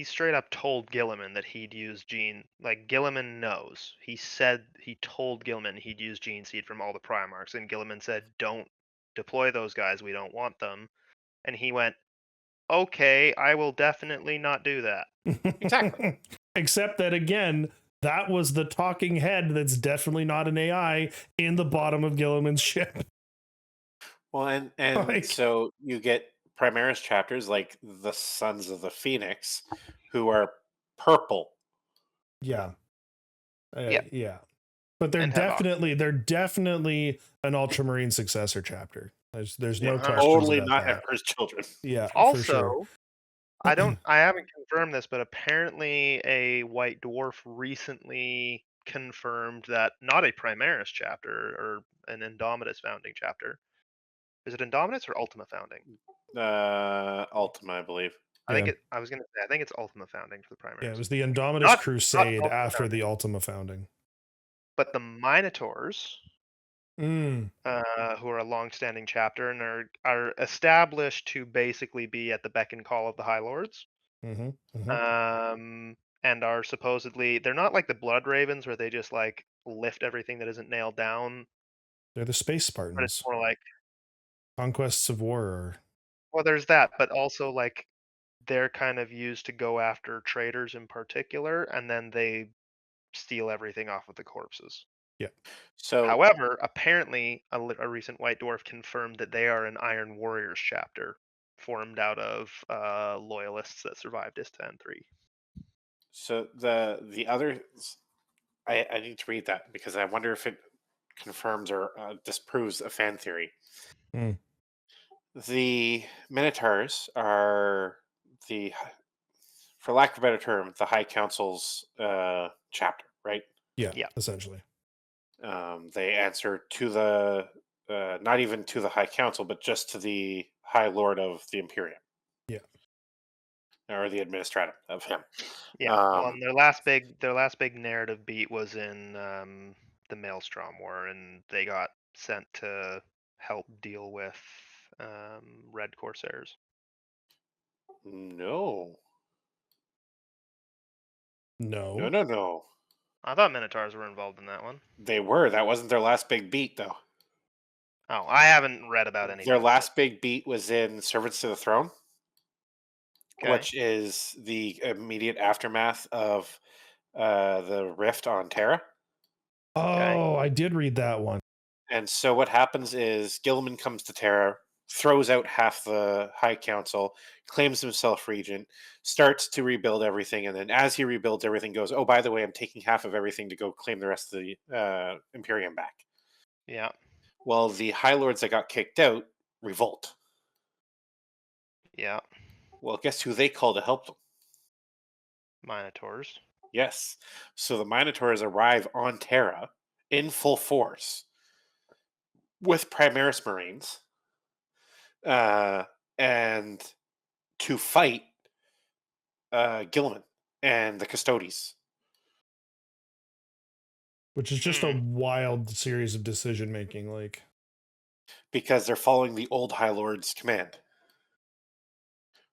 straight up told Gilliman that he'd use gene. Like Gilliman knows. He told Gilliman he'd use gene seed from all the Primarchs, and Gilliman said, "Don't deploy those guys. We don't want them." And he went, "Okay, I will definitely not do that." Exactly. Except that again, that was the talking head that's definitely not an AI in the bottom of Gilliman's ship. Well, and so you get Primaris chapters like the Sons of the Phoenix, who are purple. Yeah. Yeah. Yeah. But they're And have definitely an Ultramarine successor chapter. There's no Yeah, questions totally about not that. Emperor's Children. Yeah, for Also, sure. I haven't confirmed this, but apparently a White Dwarf recently confirmed that not a Primaris chapter or an Indomitus founding chapter. Is it Indomitus or Ultima founding? Ultima, I believe. I was gonna say I think it's Ultima founding for the Primaris. Yeah, it was the Indomitus Not Crusade Ultima after founding. the Ultima founding. But the Minotaurs, Mm. who are a long-standing chapter and are established to basically be at the beck and call of the High Lords. Mm-hmm. Mm-hmm. And are supposedly they're not like the Blood Ravens where they just like lift everything that isn't nailed down, They're the Space but it's Spartans. more like Conquests of War. well, there's that, but also like they're kind of used to go after traitors in particular, and then they steal everything off of the corpses. Yeah. So However, apparently a recent White Dwarf confirmed that they are an Iron Warriors chapter formed out of loyalists that survived Istan 3. So the other, I need to read that because I wonder if it confirms or disproves a fan theory. Mm. The Minotaurs are the, for lack of a better term, the High Council's chapter, right? Yeah, Yeah. essentially. They answer to the not even to the High Council, but just to the High Lord of the Imperium. Yeah. Or the administratum of him. Yeah. Well, and their last big narrative beat was in the Maelstrom War, and they got sent to help deal with Red Corsairs. No. No. No. I thought Minotaurs were involved in that one. They were. That wasn't their last big beat, though. Oh, I haven't read about any. Their last big beat was in Servants to the Throne, Okay. which is the immediate aftermath of the rift on Terra. Oh, I did read that one. And so what happens is Gilliman comes to Terra, throws out half the High Council, claims himself regent, starts to rebuild everything, and then as he rebuilds everything, goes, "Oh, by the way, I'm taking half of everything to go claim the rest of the Imperium back." Yeah. Well, the High Lords that got kicked out revolt. Yeah. Well, guess who they call to help them? Minotaurs. Yes. So the Minotaurs arrive on Terra in full force with Primaris Marines, and to fight Gilliman and the Custodes. Which is just a wild series of decision making, like, because they're following the old High Lord's command,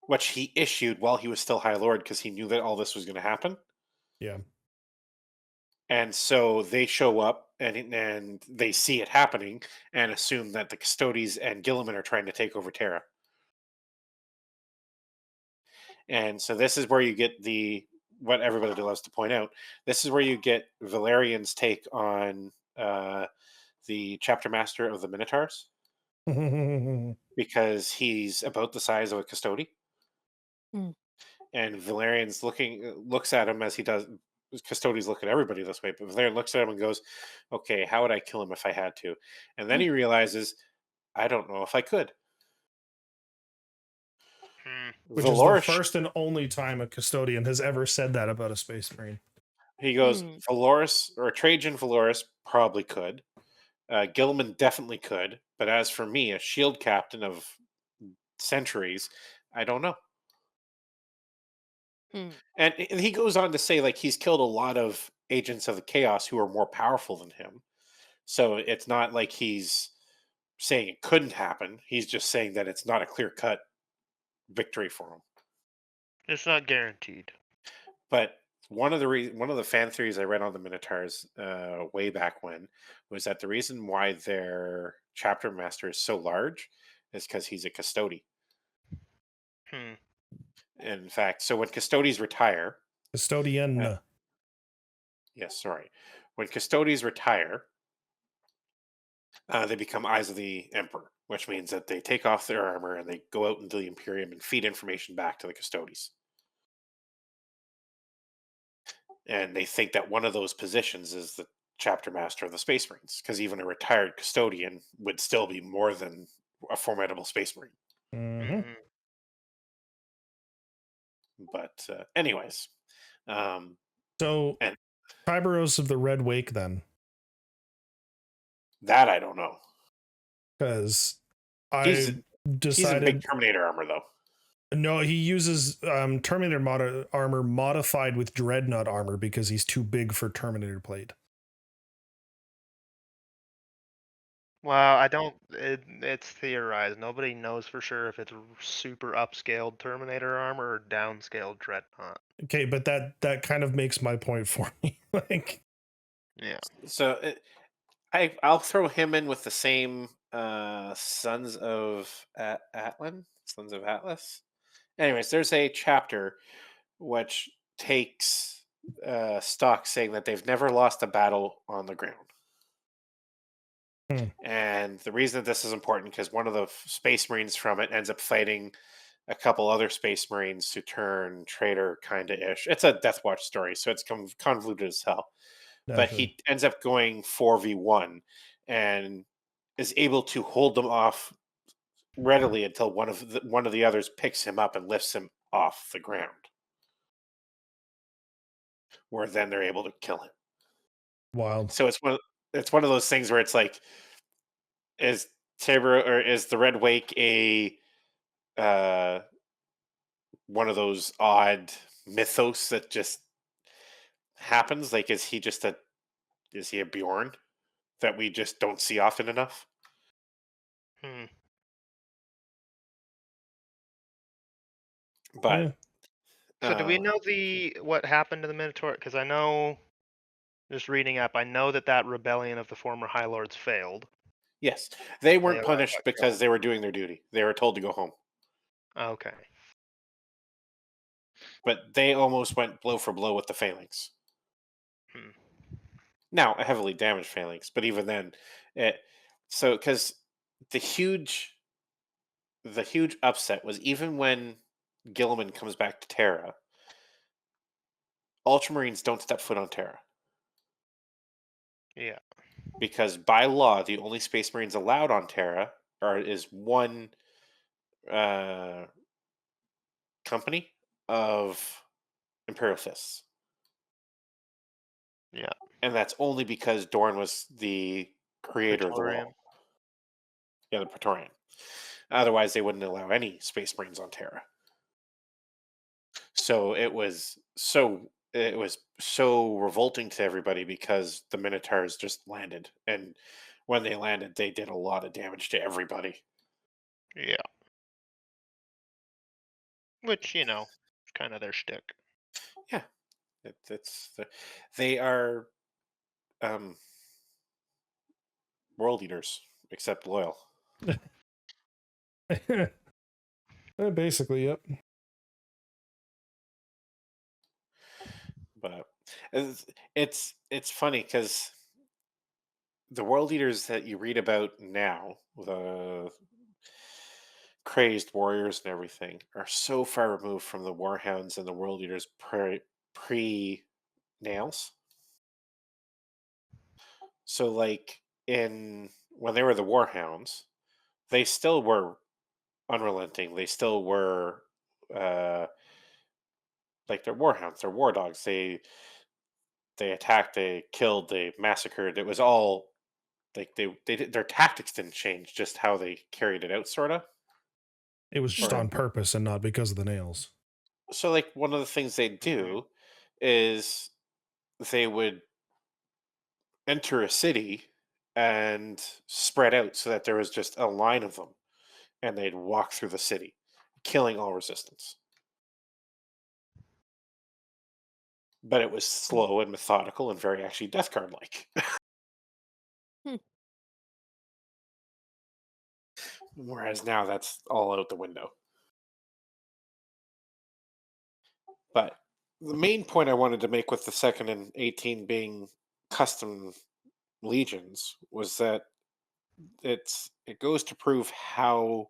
which he issued while he was still High Lord because he knew that all this was going to happen. yeah. And so they show up and they see it happening and assume that the Custodes and Gilliman are trying to take over Terra. And so this is where you get what everybody loves to point out. This is where you get Valerian's take on the chapter master of the Minotaurs, because he's about the size of a custody. Hmm. And Valerian's looks at him as he does. Custodies look at everybody this way, but Valerian looks at him and goes, "Okay, how would I kill him if I had to?" And then he realizes, "I don't know if I could." Which is the Valorish, first and only time a custodian has ever said that about a space marine. he goes, Hmm. Valoris or Trajan Valoris probably could. Gilliman definitely could, but as for me, a shield captain of centuries, I don't know. Hmm. And he goes on to say, like, he's killed a lot of agents of the chaos who are more powerful than him. So it's not like he's saying it couldn't happen. He's just saying that it's not a clear cut victory for him. It's not guaranteed. But one of the fan theories I read on the Minotaurs way back when was that the reason why their chapter master is so large is because he's a custody. Hmm. In fact, so when custodies retire, Custodian. yes, sorry, when custodies retire, they become eyes of the emperor, which means that they take off their armor and they go out into the Imperium and feed information back to the custodies. And they think that one of those positions is the chapter master of the Space Marines, because even a retired custodian would still be more than a formidable Space Marine. Mhm. But anyways, So, and Tyberos of the Red Wake, then, that I don't know. because He's I he's in big decided Terminator armor though. no, he uses Terminator armor modified with Dreadnought armor because he's too big for Terminator plate. Well, I don't. It's theorized. Nobody knows for sure if it's super upscaled Terminator armor or downscaled Dreadnought. Okay, but that kind of makes my point for me. Like, Yeah. So I'll throw him in with the same Sons of Sons of Atlas. Anyways, there's a chapter which takes stock saying that they've never lost a battle on the ground. Hmm. And the reason that this is important because one of the Space Marines from it ends up fighting a couple other Space Marines who turn traitor, kind of ish. It's a Death Watch story, so it's convoluted as hell. But naturally. he ends up going 4v1 and is able to hold them off readily until one of the others picks him up and lifts him off the ground, where then they're able to kill him. Wild. So it's one of those things where it's like, is Tabor or is the Red Wake a uh, one of those odd mythos that just happens? Like, is he a Bjorn that we just don't see often enough? Hmm. But Yeah. So do we uh, know what happened to the Minotaur? Because I know, just reading up, I know that rebellion of the former High Lords failed. yes, they They weren't all punished got because killed. they were doing their duty. They were told to go home, Okay. but they almost went blow for blow with the Phalanx. Hmm. Now, a heavily damaged Phalanx, but even then, it because the huge the huge upset was even when Gilliman comes back to Terra, Ultramarines don't step foot on Terra Yeah. because by law, the only Space Marines allowed on Terra is one uh, company of Imperial Fists, Yeah. and that's only because Dorn was the creator of the Praetorian. wall. Yeah, the Praetorian. Otherwise, they wouldn't allow any Space Marines on Terra. So it was so revolting to everybody because the Minotaurs just landed, and when they landed, they did a lot of damage to everybody. Yeah. Which, kind of their shtick. Yeah, they are world eaters, except loyal. Basically, yep. It's funny because the world eaters that you read about now, the crazed warriors and everything, are so far removed from the warhounds and the world eaters pre nails. So like in when they were the warhounds, they still were unrelenting. They still were uh like they're warhounds, they're war dogs. They attacked, they killed, they massacred. It was all like their tactics didn't change, just how they carried it out, sort of. It was just Or on purpose and not because of the nails. so like one of the things they Mhm. do is they would enter a city and spread out so that there was just a line of them, and they'd walk through the city, killing all resistance. But it was Mm. slow and methodical and very actually Death Guard like. Hmm. Whereas now that's all out the window. But the main point I wanted to make with the second and 18 being custom legions was that it goes to prove how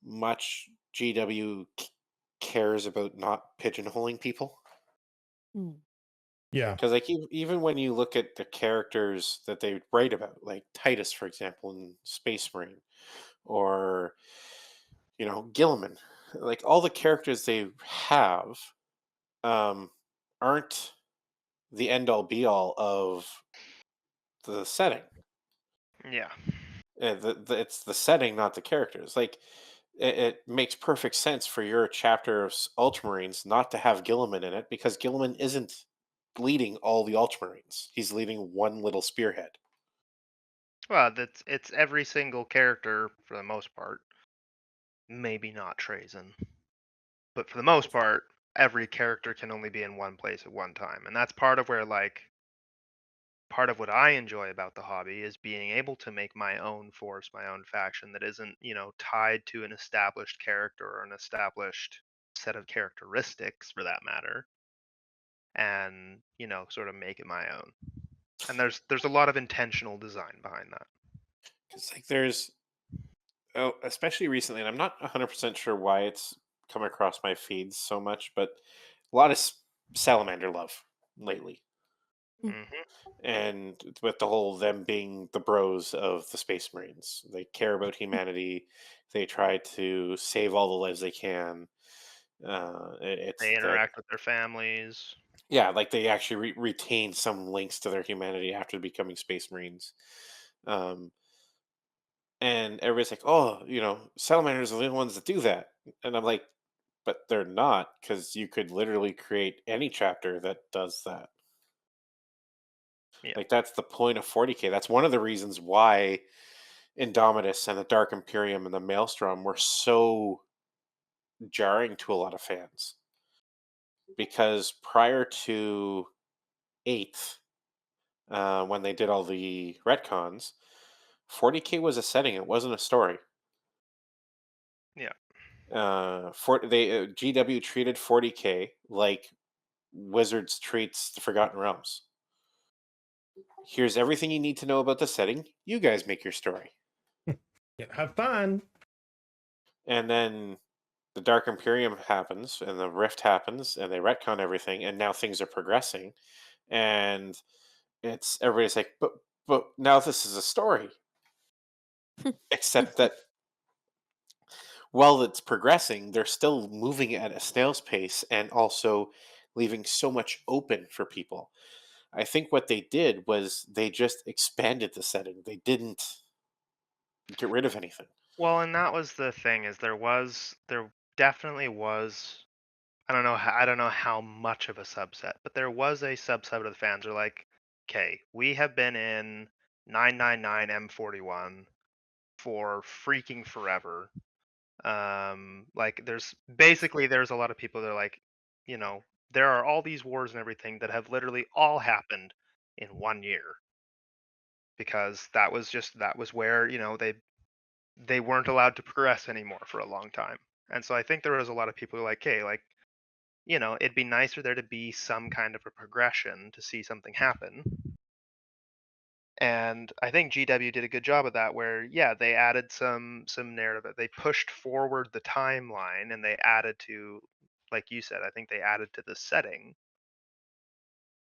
much GW cares about not pigeonholing people. Mm. Yeah. Because like even when you look at the characters that they write about, like Titus, for example, in Space Marine, or Gilliman, like all the characters they have um, aren't the end all be all of the setting. Yeah. It's the setting, not the characters. Like it makes perfect sense for your chapter of Ultramarines not to have Gilliman in it because Gilliman isn't leading all the Ultramarines. He's leading one little spearhead. Well, it's every single character for the most part. Maybe not Trazen, but for the most part, every character can only be in one place at one time, and that's part of where part of what I enjoy about the hobby is being able to make my own force, my own faction that isn't, tied to an established character or an established set of characteristics for that matter, and, sort of make it my own. And there's a lot of intentional design behind that. Because like there's especially recently, and I'm not 100% sure why it's come across my feeds so much, but a lot of Salamander love lately. Hmm. And with the whole them being the bros of the Space Marines, they care about humanity. They try to save all the lives they can. It's They that, interact with their families. yeah, like they actually retain some links to their humanity after becoming Space Marines. Um, and everybody's like, oh, salamanders are the only ones that do that. And I'm like, but they're not, because you could literally create any chapter that does that. Yeah. Like that's the point of 40k. That's one of the reasons why Indomitus and the Dark Imperium and the Maelstrom were so jarring to a lot of fans because prior to Eighth, when they did all the retcons, 40k was a setting; it wasn't a story. Yeah. GW treated 40k like Wizards treats the Forgotten Realms. Here's everything you need to know about the setting. You guys make your story, Yeah. Have fun. and then the Dark Imperium happens, and the Rift happens, and they retcon everything, and now things are progressing, and it's everybody's like, but now this is a story. Except that while it's progressing, they're still moving at a snail's pace and also leaving so much open for people. I think what they did was they just expanded the setting. They didn't get rid of anything. Well, and that was the thing is there definitely was. I don't know how much of a subset, but there was a subset of the fans who are like, okay, we have been in 999 M41 for freaking forever. Like there's a lot of people that are like, you know, there are all these wars and everything that have literally all happened in 1 year because that was where, they weren't allowed to progress anymore for a long time. And so I think there was a lot of people who are like, okay, like it'd be nice for there to be some kind of a progression to see something happen. And I think GW did a good job of that, where yeah, they added some narrative. They pushed forward the timeline, and they added to, like you said, I think they added to the setting.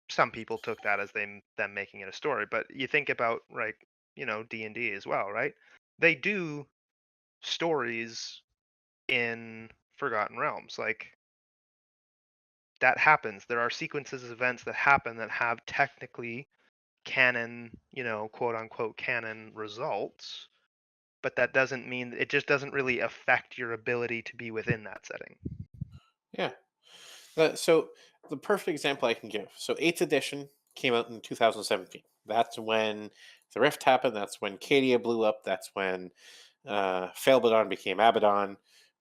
Some people took that as them making it a story, but you think about, like, D&D as well, right? They do stories in Forgotten Realms. Like, that happens. There are sequences of events that happen that have technically canon, quote unquote canon results, but that doesn't mean, it just doesn't really affect your ability to be within that setting. Yeah. So the perfect example I can give. So 8th edition came out in 2017. That's when the rift happened. That's when Cadia blew up. That's when Failbadon became Abaddon.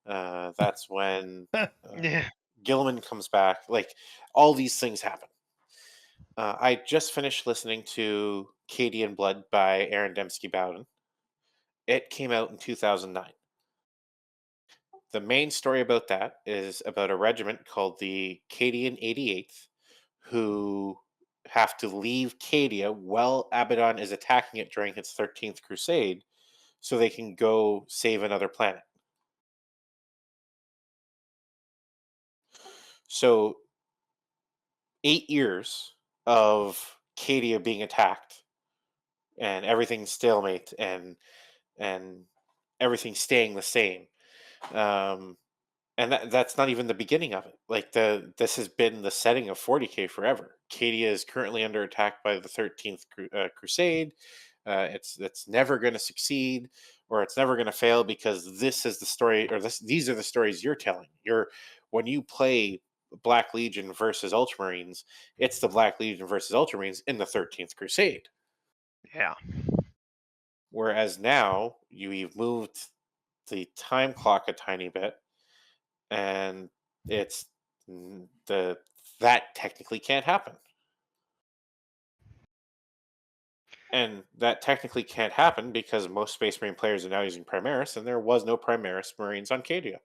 That's when Yeah. Gilliman comes back. Like, all these things happen. I just finished listening to Cadian Blood by Aaron Dembski Bowden. It came out in 2009. The main story about that is about a regiment called the Cadian 88th, who have to leave Cadia while Abaddon is attacking it during its 13th crusade so they can go save another planet. So 8 years of Cadia being attacked and everything stalemate and everything staying the same. Um, and that's not even the beginning of it. Like, this has been the setting of 40K forever. Cadia is currently under attack by the 13th Crusade. It's never going to succeed, or it's never going to fail, because this is the story, or these are the stories you're telling. When you play Black Legion versus Ultramarines, it's the Black Legion versus Ultramarines in the 13th Crusade. Yeah. Whereas now you've moved the time clock a tiny bit, and it's the that technically can't happen, and that technically can't happen because most Space Marine players are now using Primaris, and there was no Primaris Marines on Cadia.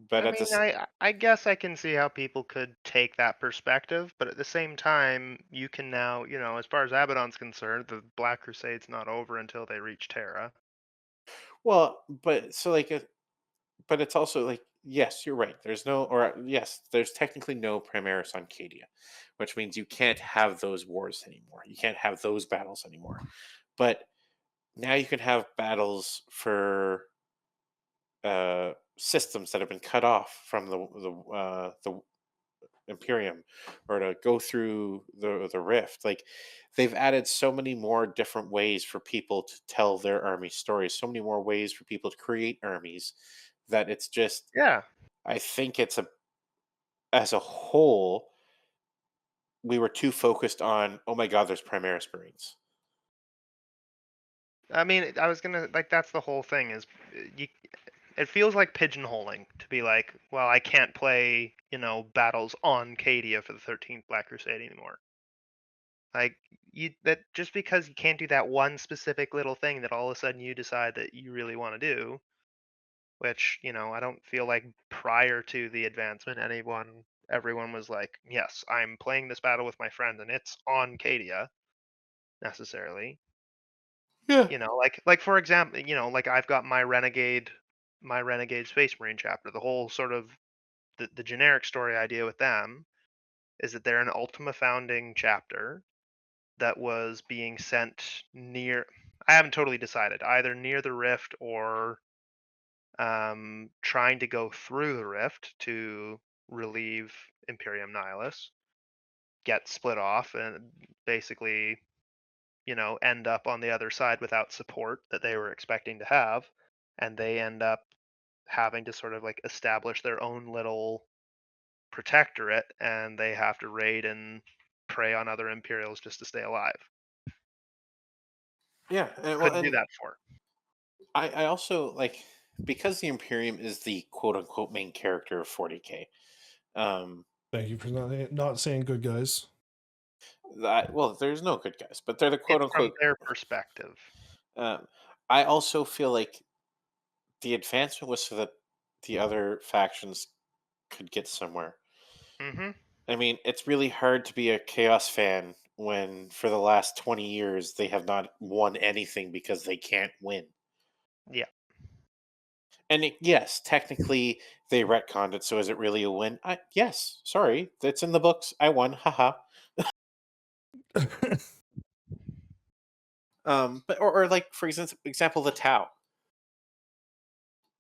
But I at mean, this, I guess I can see how people could take that perspective, but at the same time, you can now, as far as Abaddon's concerned, the Black Crusade's not over until they reach Terra. well, but so like, but it's also like, yes, you're right. There's no, or yes, there's technically no Primaris on Cadia, which means you can't have those wars anymore. You can't have those battles anymore. But now you can have battles for systems that have been cut off from the Imperium, or to go through the Rift. Like, they've added so many more different ways for people to tell their army stories, so many more ways for people to create armies, that it's just, Yeah. I think it's as a whole, we were too focused on, oh my god, there's Primaris Marines. I mean, I was gonna, like, that's the whole thing is, you. It feels like pigeonholing to be like, well, I can't play, battles on Cadia for the 13th Black Crusade anymore. Like, that just because you can't do that one specific little thing that all of a sudden you decide that you really want to do, which, I don't feel like prior to the advancement everyone was like, yes, I'm playing this battle with my friends and it's on Cadia necessarily. Yeah. Like for example, like I've got my Renegade Space Marine chapter. The whole sort of the generic story idea with them is that they're an Ultima founding chapter that was being sent near. I haven't totally decided, either near the rift or trying to go through the rift to relieve Imperium Nihilus, get split off, and basically, end up on the other side without support that they were expecting to have, and they end up having to sort of like establish their own little protectorate, and they have to raid and prey on other Imperials just to stay alive. Yeah, well, Couldn't do and that before. I also like, because the Imperium is the quote unquote main character of 40K. Thank you for not saying good guys. Well, there's no good guys, but they're the quote It's from unquote. their perspective. Um, I also feel like the advancement was so that the other factions could get somewhere. Mm-hmm. I mean, it's really hard to be a Chaos fan when for the last 20 years they have not won anything because they can't win. Yeah. And yes, technically they retconned it, so is it really a win? Yes, sorry, that's in the books. I won, haha. But or like for example, the Tau.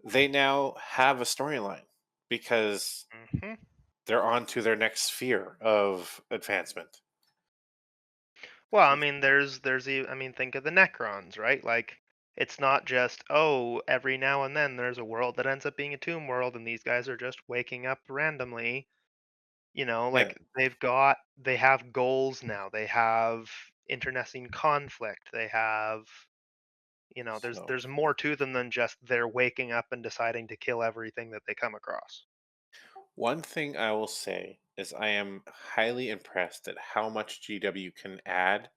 They now have a storyline because Mm-hmm. they're on to their next sphere of advancement. Well, I mean, I mean, think of the Necrons, right? Like, it's not just, oh, every now and then there's a world that ends up being a tomb world, and these guys are just waking up randomly. You know, Yeah. like they have goals now. They have internecine conflict. They have, So there's more to them than just they're waking up and deciding to kill everything that they come across. one thing I will say is I am highly impressed at how much GW can add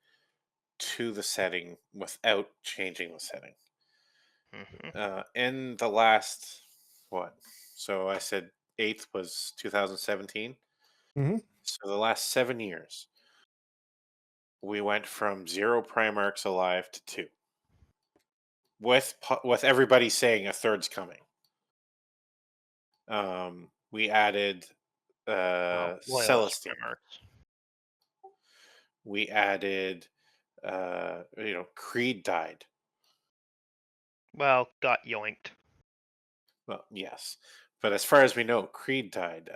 to the setting without changing the setting. Hmm. In the last what? So I said eighth was 2017. Mhm. So the last 7 years, we went from 0 Primarchs alive to 2, with everybody saying a third's coming. We added Well, loyalist Celestine. Primarchs. We added Creed died. Well, got yoinked. Well, yes, but as far as we know, Creed died.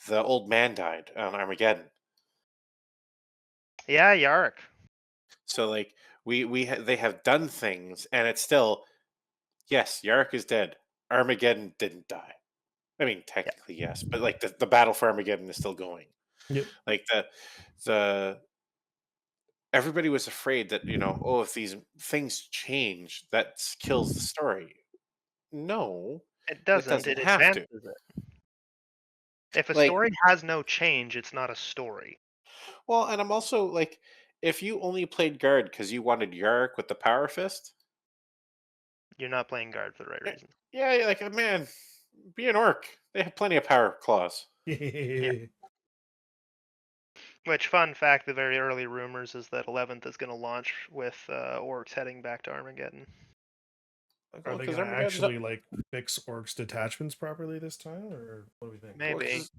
The old man died on Armageddon. Yeah, Yarrick. So like they have done things, and it's still yes, Yarrick is dead. Armageddon didn't die. I mean, Yeah. technically yes, but like the battle for Armageddon is still going. Yep. Like the everybody was afraid that oh, if these things change, that kills the story. No, It it doesn't. doesn't It have to. advances it. If a Like, story has no change, it's not a story. well, and I'm also like, if you only played guard because you wanted Yarrick with the power fist, You're not playing guard for the right eh, reason. yeah, you're like, man, be an orc. They have plenty of power claws. Yeah. Which, fun fact, the very early rumors is that 11th is going to launch with orcs heading back to Armageddon. Like, Are well, they because gonna Armageddon's actually like fix orcs detachments properly this time, or what do we think? well, Maybe. 'cause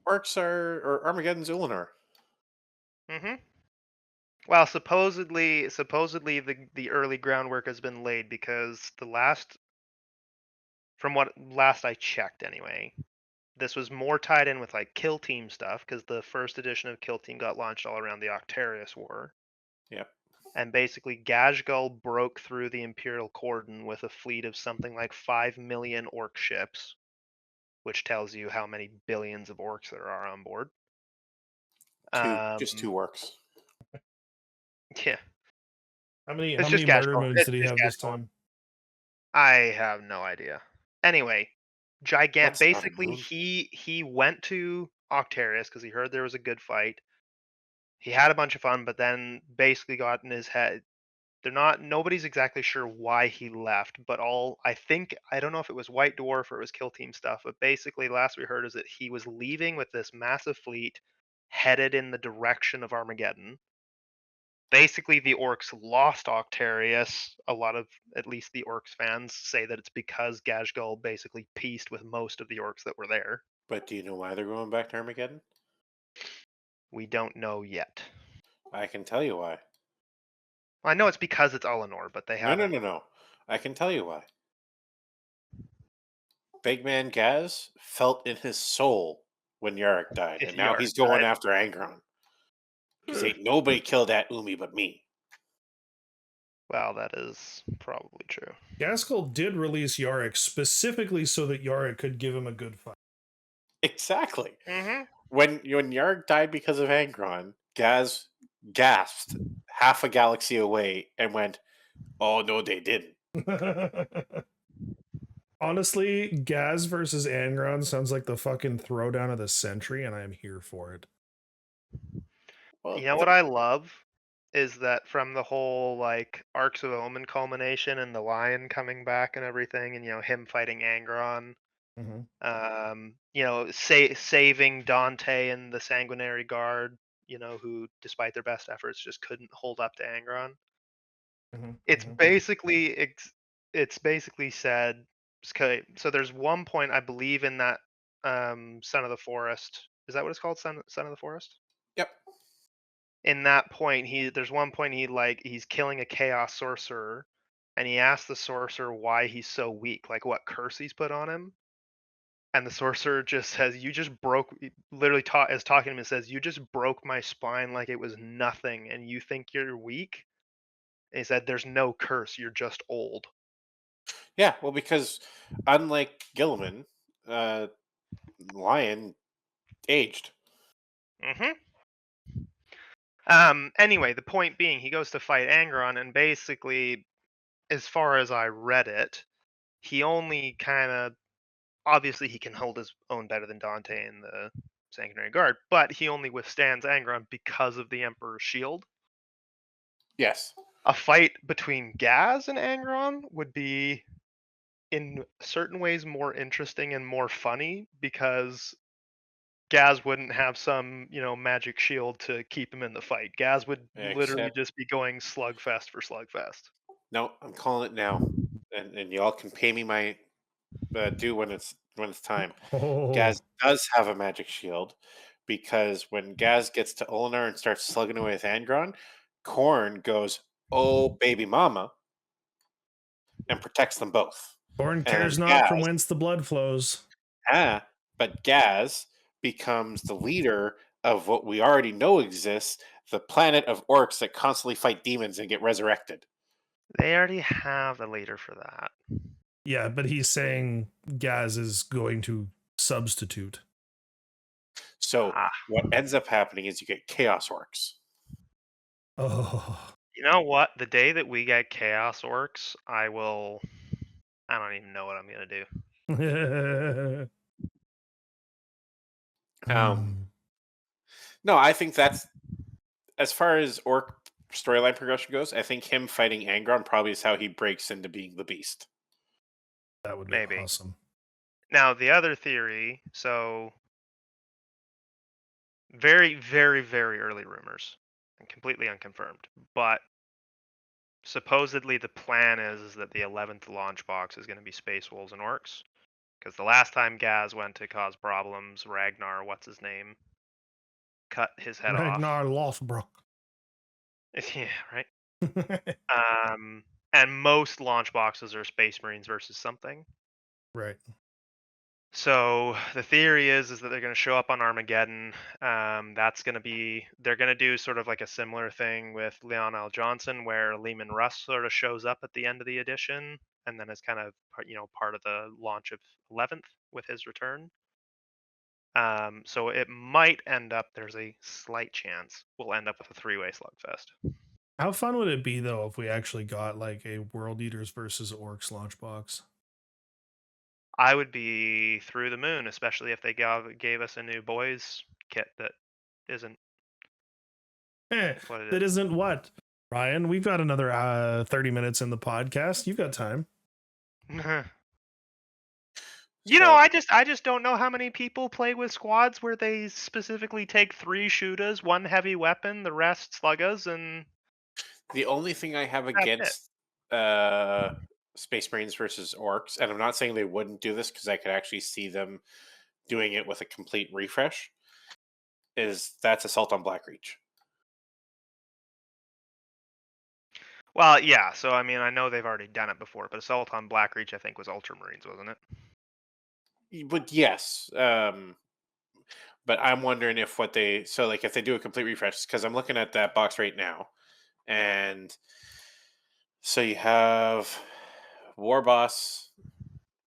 orcs or Armageddon's Ulanor. Hmm. Well, supposedly the early groundwork has been laid because from what last I checked anyway, this was more tied in with like Kill Team stuff because the first edition of Kill Team got launched all around the Octarius War. Yep. And basically, Gashgal broke through the Imperial cordon with a fleet of something like 5 million orc ships, which tells you how many billions of orcs there are on board. Just two orcs. Yeah, How many it's how many just murder Gashgal. moons It's did he just have this Gashgal. time? I have no idea. Anyway, Gigant. That's not a Basically, moon. he went to Octarius because he heard there was a good fight. He had a bunch of fun, but then basically got in his head. Nobody's exactly sure why he left, but I don't know if it was White Dwarf or it was Kill Team stuff, but basically last we heard is that he was leaving with this massive fleet headed in the direction of Armageddon. Basically the orcs lost Octarius. A lot of at least the orcs fans say that it's because Gashgal basically pieced with most of the orcs that were there. But do you know why they're going back to Armageddon? We don't know yet. I can tell you why. I know it's because it's Eleanor, but they No, no, haven't. no, no. I can tell you why. Big Man Gaz felt in his soul when Yarrick died, and now Yarg he's going died. after Angron. Because ain't nobody killed that Umi but me. Well, that is probably true. Gaskell did release Yarick specifically so that Yarick could give him a good fight. Exactly. Mm-hmm. When Yarrick died because of Angron, Gaz gasped half a galaxy away and went, "Oh no, they didn't." Honestly, Gaz versus Angron sounds like the fucking throwdown of the century, and I am here for it. Well, You know what I love is that from the whole like Arcs of Omen culmination and the lion coming back and everything, and him fighting Angron, Mhm. saving Dante and the Sanguinary Guard, who despite their best efforts just couldn't hold up to Angron. Mhm. It's Mhm. basically it's basically said. Okay, so there's one point I believe in that Son of the Forest. Is that what it's called? Son of the Forest? Yep. In that point, there's one point he's killing a chaos sorcerer, and he asks the sorcerer why he's so weak, like what curse he's put on him. And the sorcerer just says, "You just broke." Literally, is talking to him and says, "You just broke my spine like it was nothing, and you think you're weak." And he said, "There's no curse. You're just old." Yeah, well, because unlike Gilliman, Lion aged. hmm Anyway, the point being, he goes to fight Angron, and basically, as far as I read it, he only kind of obviously he can hold his own better than Dante and the Sanguinary Guard, but he only withstands Angron because of the Emperor's shield. Yes. A fight between Gaz and Angron would be, in certain ways, more interesting and more funny because Gaz wouldn't have some, magic shield to keep him in the fight. Gaz would literally Except, just be going slugfest for slugfest. no, I'm calling it now, and y'all can pay me my due when it's time. Oh, Gaz does have a magic shield because when Gaz gets to Olinar and starts slugging away with Angron, Korn goes, "Oh, baby mama," and protects them both. Born And then cares not from Gaz, whence the blood flows. but Gaz becomes the leader of what we already know exists, the planet of orcs that constantly fight demons and get resurrected. They already have a leader for that. Yeah, but he's saying Gaz is going to substitute. So Ah, what ends up happening is you get chaos orcs. Oh. you know what? The day that we get Chaos Orcs, I will. I don't even know what I'm gonna do. Um, Hmm, no, I think that's as far as orc storyline progression goes. I think him fighting Angron probably is how he breaks into being the beast. that would be Maybe. awesome. Now the other theory. So very, very, very early rumors, and completely unconfirmed. But supposedly the plan is that the 11th launch box is going to be Space Wolves and Orcs. Because the last time Gaz went to cause problems, Ragnar, what's his name, cut his head off. Ragnar Lothbrok. Yeah, right. And most launch boxes are Space Marines versus something. Right. So the theory is that they're going to show up on Armageddon. That's going to be they're going to do sort of like a similar thing with Leon L. Johnson, where Lehman Russ sort of shows up at the end of the edition, and then is kind of part of the launch of 11th with his return. So it might end up. There's a slight chance we'll end up with a three-way slugfest. How fun would it be though if we actually got like a World Eaters versus Orcs launch box? I would be through the moon, especially if they gave us a new boys kit that isn't what it That is. isn't what? Ryan, we've got another 30 minutes in the podcast. You've got time. So I just don't know how many people play with squads where they specifically take 3 shooters, 1 heavy weapon, the rest sluggas, and the only thing I have that's it. against Space Marines versus orcs, and I'm not saying they wouldn't do this because I could actually see them doing it with a complete refresh, is that's Assault on Blackreach. Well, yeah. So I mean, I know they've already done it before, but Assault on Blackreach, I think, was Ultramarines, wasn't it? But yes, but I'm wondering if what they so like if they do a complete refresh because I'm looking at that box right now, and so you have War Boss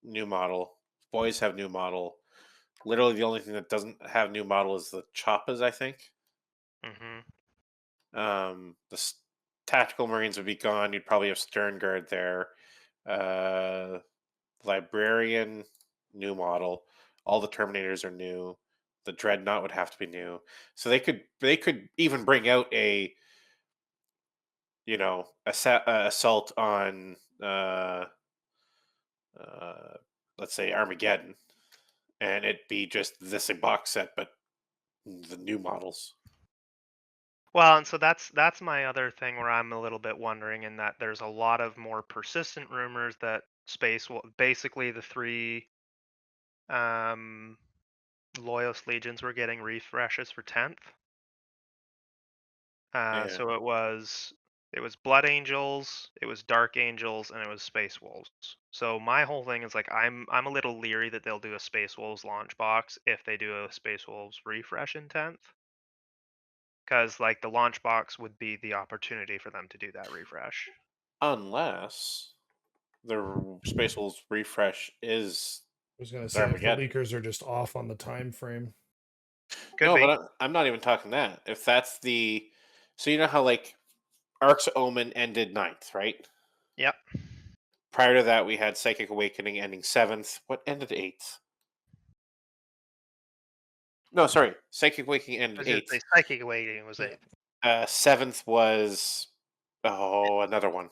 new model, boys have new model. Literally, the only thing that doesn't have new model is the Choppas, I think. hmm Tactical Marines would be gone. You'd probably have Stern Guard there. Uh, Librarian, new model. All the Terminators are new. The Dreadnought would have to be new. So they could even bring out a assault on, uh, let's say Armageddon, and it be just this a box set, but the new models. Well, and so that's my other thing where I'm a little bit wondering in that there's a lot of more persistent rumors that space will basically the three um Loyalist Legions were getting refreshes for 10th. Yeah. So it was Blood Angels, it was Dark Angels, and it was Space Wolves. So my whole thing is like I'm a little leery that they'll do a Space Wolves launch box if they do a Space Wolves refresh in 10th. Because like the launch box would be the opportunity for them to do that refresh. Unless the Space Wolves refresh is I was gonna the say if the Armageddon. leakers are just off on the time frame. Could No, be. but I'm not even talking that. If that's the, so you know how like Ark's Omen ended 9th, right? Yep. Prior to that, we had Psychic Awakening ending 7th. What ended 8th? No, sorry, Psychic Awakening I ended was gonna say 8th. Psychic Awakening was Yeah. 8th. 7th was another one.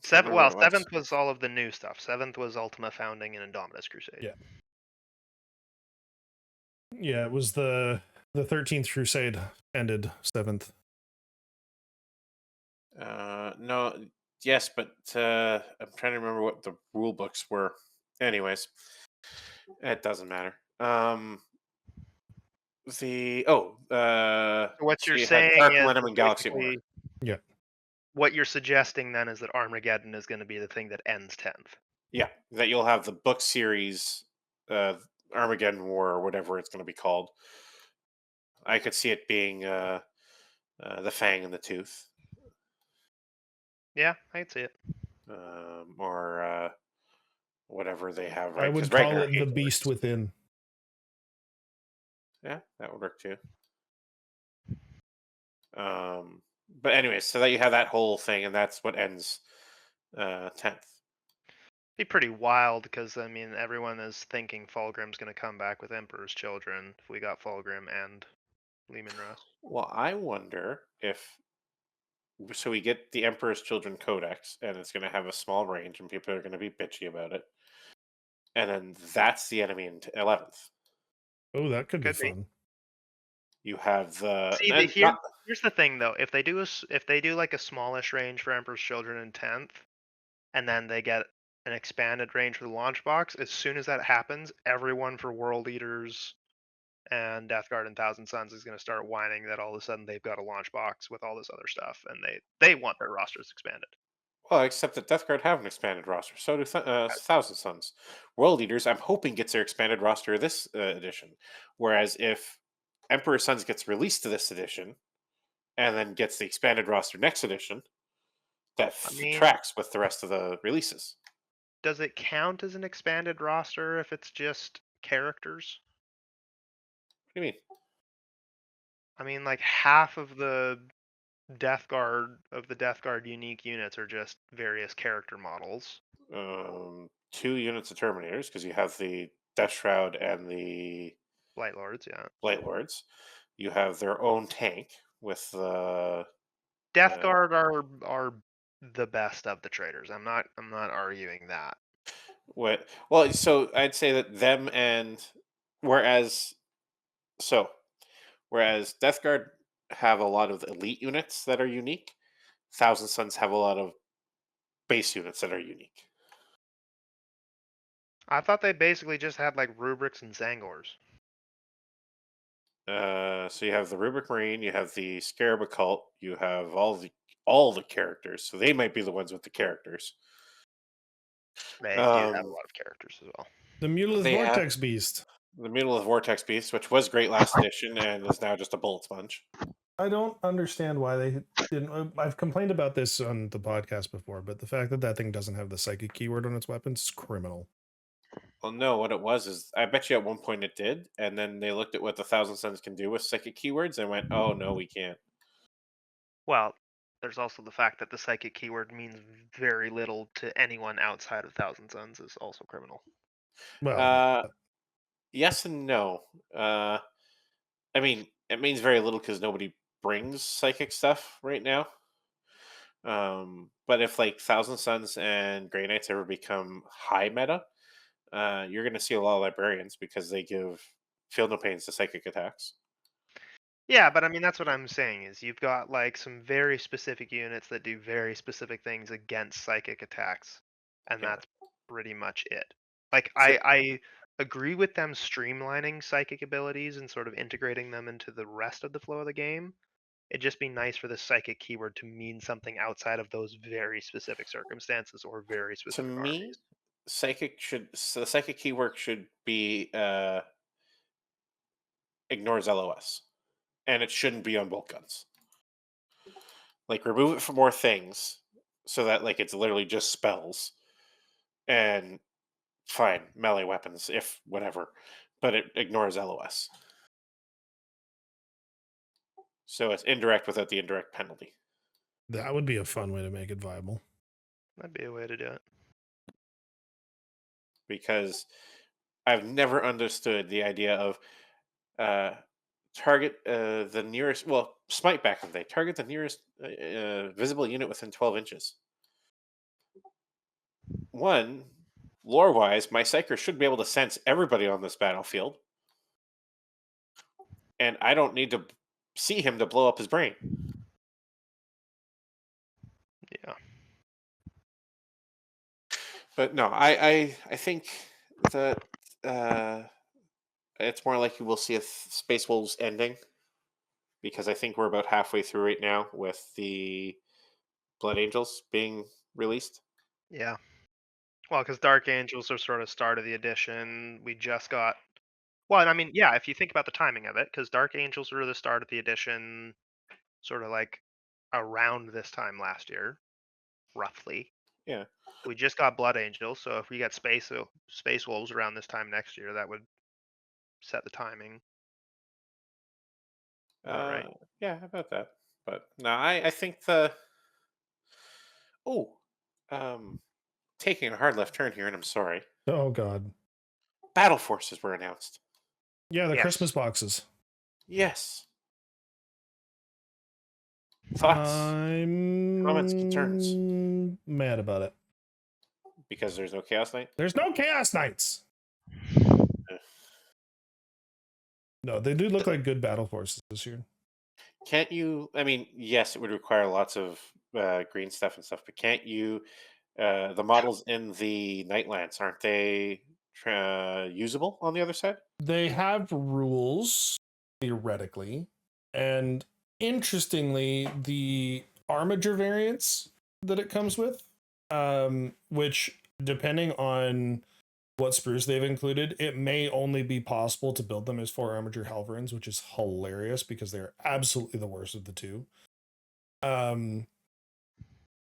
Can't remember what it was. 7th was all of the new stuff. 7th was Ultima Founding and Indominus Crusade. Yeah. Yeah, it was the 13th Crusade ended 7th. No, yes, but I'm trying to remember what the rule books were. Anyways, it doesn't matter. What So you're you had saying Dark is Millennium and Galaxy War. basically Yeah. what you're suggesting then is that Armageddon is going to be the thing that ends 10th. Yeah, that you'll have the book series, Armageddon War or whatever it's going to be called. I could see it being the Fang and the Tooth, Yeah, I can see it. or whatever they have, I right? would Because call Ragnar it the hates Beast words. Within. Yeah, that would work too. But anyways, so that you have that whole thing, and that's what ends 10th. Be pretty wild because I mean everyone is thinking Fulgrim's going to come back with Emperor's Children if we got Fulgrim and Lehman Russ. Well, I wonder if, so we get the Emperor's Children Codex, and it's going to have a small range, and people are going to be bitchy about it, and then that's the enemy in 11th. Oh, that could be Could be. fun. You have the See, and not here's the thing though. If they do like a smallish range for Emperor's Children in 10th, and then they get an expanded range for the launch box, as soon as that happens, everyone for World Eaters and Death Guard and Thousand Suns is going to start whining that all of a sudden they've got a launch box with all this other stuff, and they want their rosters expanded. well, except that Death Guard have an expanded roster. So do Thousand Suns. World Eaters, I'm hoping gets their expanded roster this edition. Whereas if Emperor Sons gets released to this edition, and then gets the expanded roster next edition, that I mean, tracks with the rest of the releases. does it count as an expanded roster if it's just characters? What do you mean? I mean, like half of the Death Guard unique units are just various character models. 2 units of Terminators, because you have the Death Shroud and the Light Lords, yeah. Blight Lords. You have their own tank with the Death uh, Guard are the best of the traders. I'm not arguing that. what? Well, so I'd say that them and whereas so whereas Death Guard have a lot of elite units that are unique, Thousand Suns have a lot of base units that are unique. I thought they basically just had like rubrics and Zangors. So you have the Rubric Marine, you have the Scarab Occult, you have all the characters. So they might be the ones with the characters. They do have a Um, lot of characters as well. The Mulith they have Vortex Beast. the Mutal of Vortex Beast, which was great last edition and is now just a bullet sponge. I don't understand why they didn't. I've complained about this on the podcast before, but the fact that that thing doesn't have the psychic keyword on its weapons is criminal. Well, no, what it was is I bet you at one point it did, and then they looked at what the Thousand Suns can do with psychic keywords and went, "Oh no, we can't." Well, there's also the fact that the psychic keyword means very little to anyone outside of Thousand Suns is also criminal. Well, Uh, yes and no. I mean, it means very little because nobody brings psychic stuff right now. But if like Thousand Suns and Grey Knights ever become high meta, you're going to see a lot of librarians because they give feel no pains to psychic attacks. Yeah, but I mean that's what I'm saying is you've got like some very specific units that do very specific things against psychic attacks, and Yeah. that's pretty much it. Like So I agree with them streamlining psychic abilities and sort of integrating them into the rest of the flow of the game. It'd just be nice for the psychic keyword to mean something outside of those very specific circumstances or very to specific me, armies. the psychic keyword should be ignores LOS, and it shouldn't be on bolt guns. Like remove it from more things, so that like it's literally just spells and fine melee weapons if whatever, but it ignores LOS. So it's indirect without the indirect penalty. That would be a fun way to make it viable. That'd be a way to do it. Because I've never understood the idea of uh, target the nearest. Well, smite back in the day. Target the nearest visible unit within 12 inches. One, lore wise, my psyker should be able to sense everybody on this battlefield, and I don't need to see him to blow up his brain. Yeah. But no, I think that it's more likely we'll see a Space Wolves ending, because I think we're about halfway through right now with the Blood Angels being released. Yeah. Well, because Dark Angels are sort of start of the edition. We just got. Well, I mean, yeah, if you think about the timing of it, because Dark Angels were the start of the edition, sort of like around this time last year, roughly. Yeah. We just got Blood Angels, so if we get Space Wolves around this time next year, that would set the timing. About Uh, right. yeah, about that. But no, I think the oh, um, taking a hard left turn here, and I'm sorry. Oh God. Battle forces were announced. Yeah, the Yes. Christmas boxes. Yes. Thoughts, comments, concerns, I'm mad about it. because there's no Chaos Knight. There's no Chaos Knights. No, they do look like good battle forces this year. Can't you? I mean, yes, it would require lots of green stuff and stuff, but can't you? The models in the Nightlands, aren't they usable on the other side? They have rules, theoretically, and interestingly, the armature variants that it comes with, which depending on what sprues they've included, it may only be possible to build them as 4 armature halverins, which is hilarious because they're absolutely the worst of the two.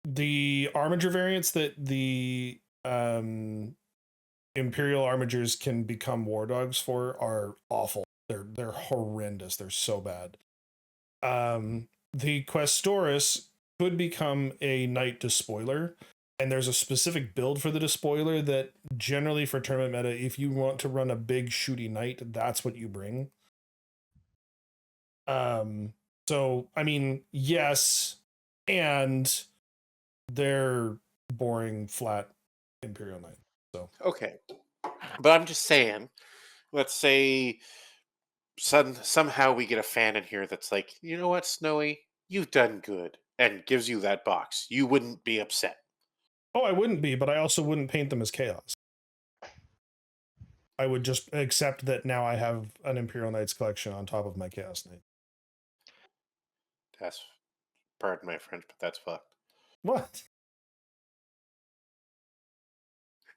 The armature variants that the Imperial armatures can become war dogs for are awful. They're horrendous. They're so bad. The Questoris could become a knight despoiler, and there's a specific build for the despoiler that generally for tournament meta, if you want to run a big shooty knight, that's what you bring. So I mean, yes, and they're boring, flat Imperial knight. So Okay, but I'm just saying. Let's say somehow we get a fan in here that's like, you know what, Snowy, you've done good, and gives you that box. You wouldn't be upset. oh, I wouldn't be, but I also wouldn't paint them as chaos. I would just accept that now I have an Imperial Knights collection on top of my Chaos Knight. That's, pardon my French, but that's fucked. What?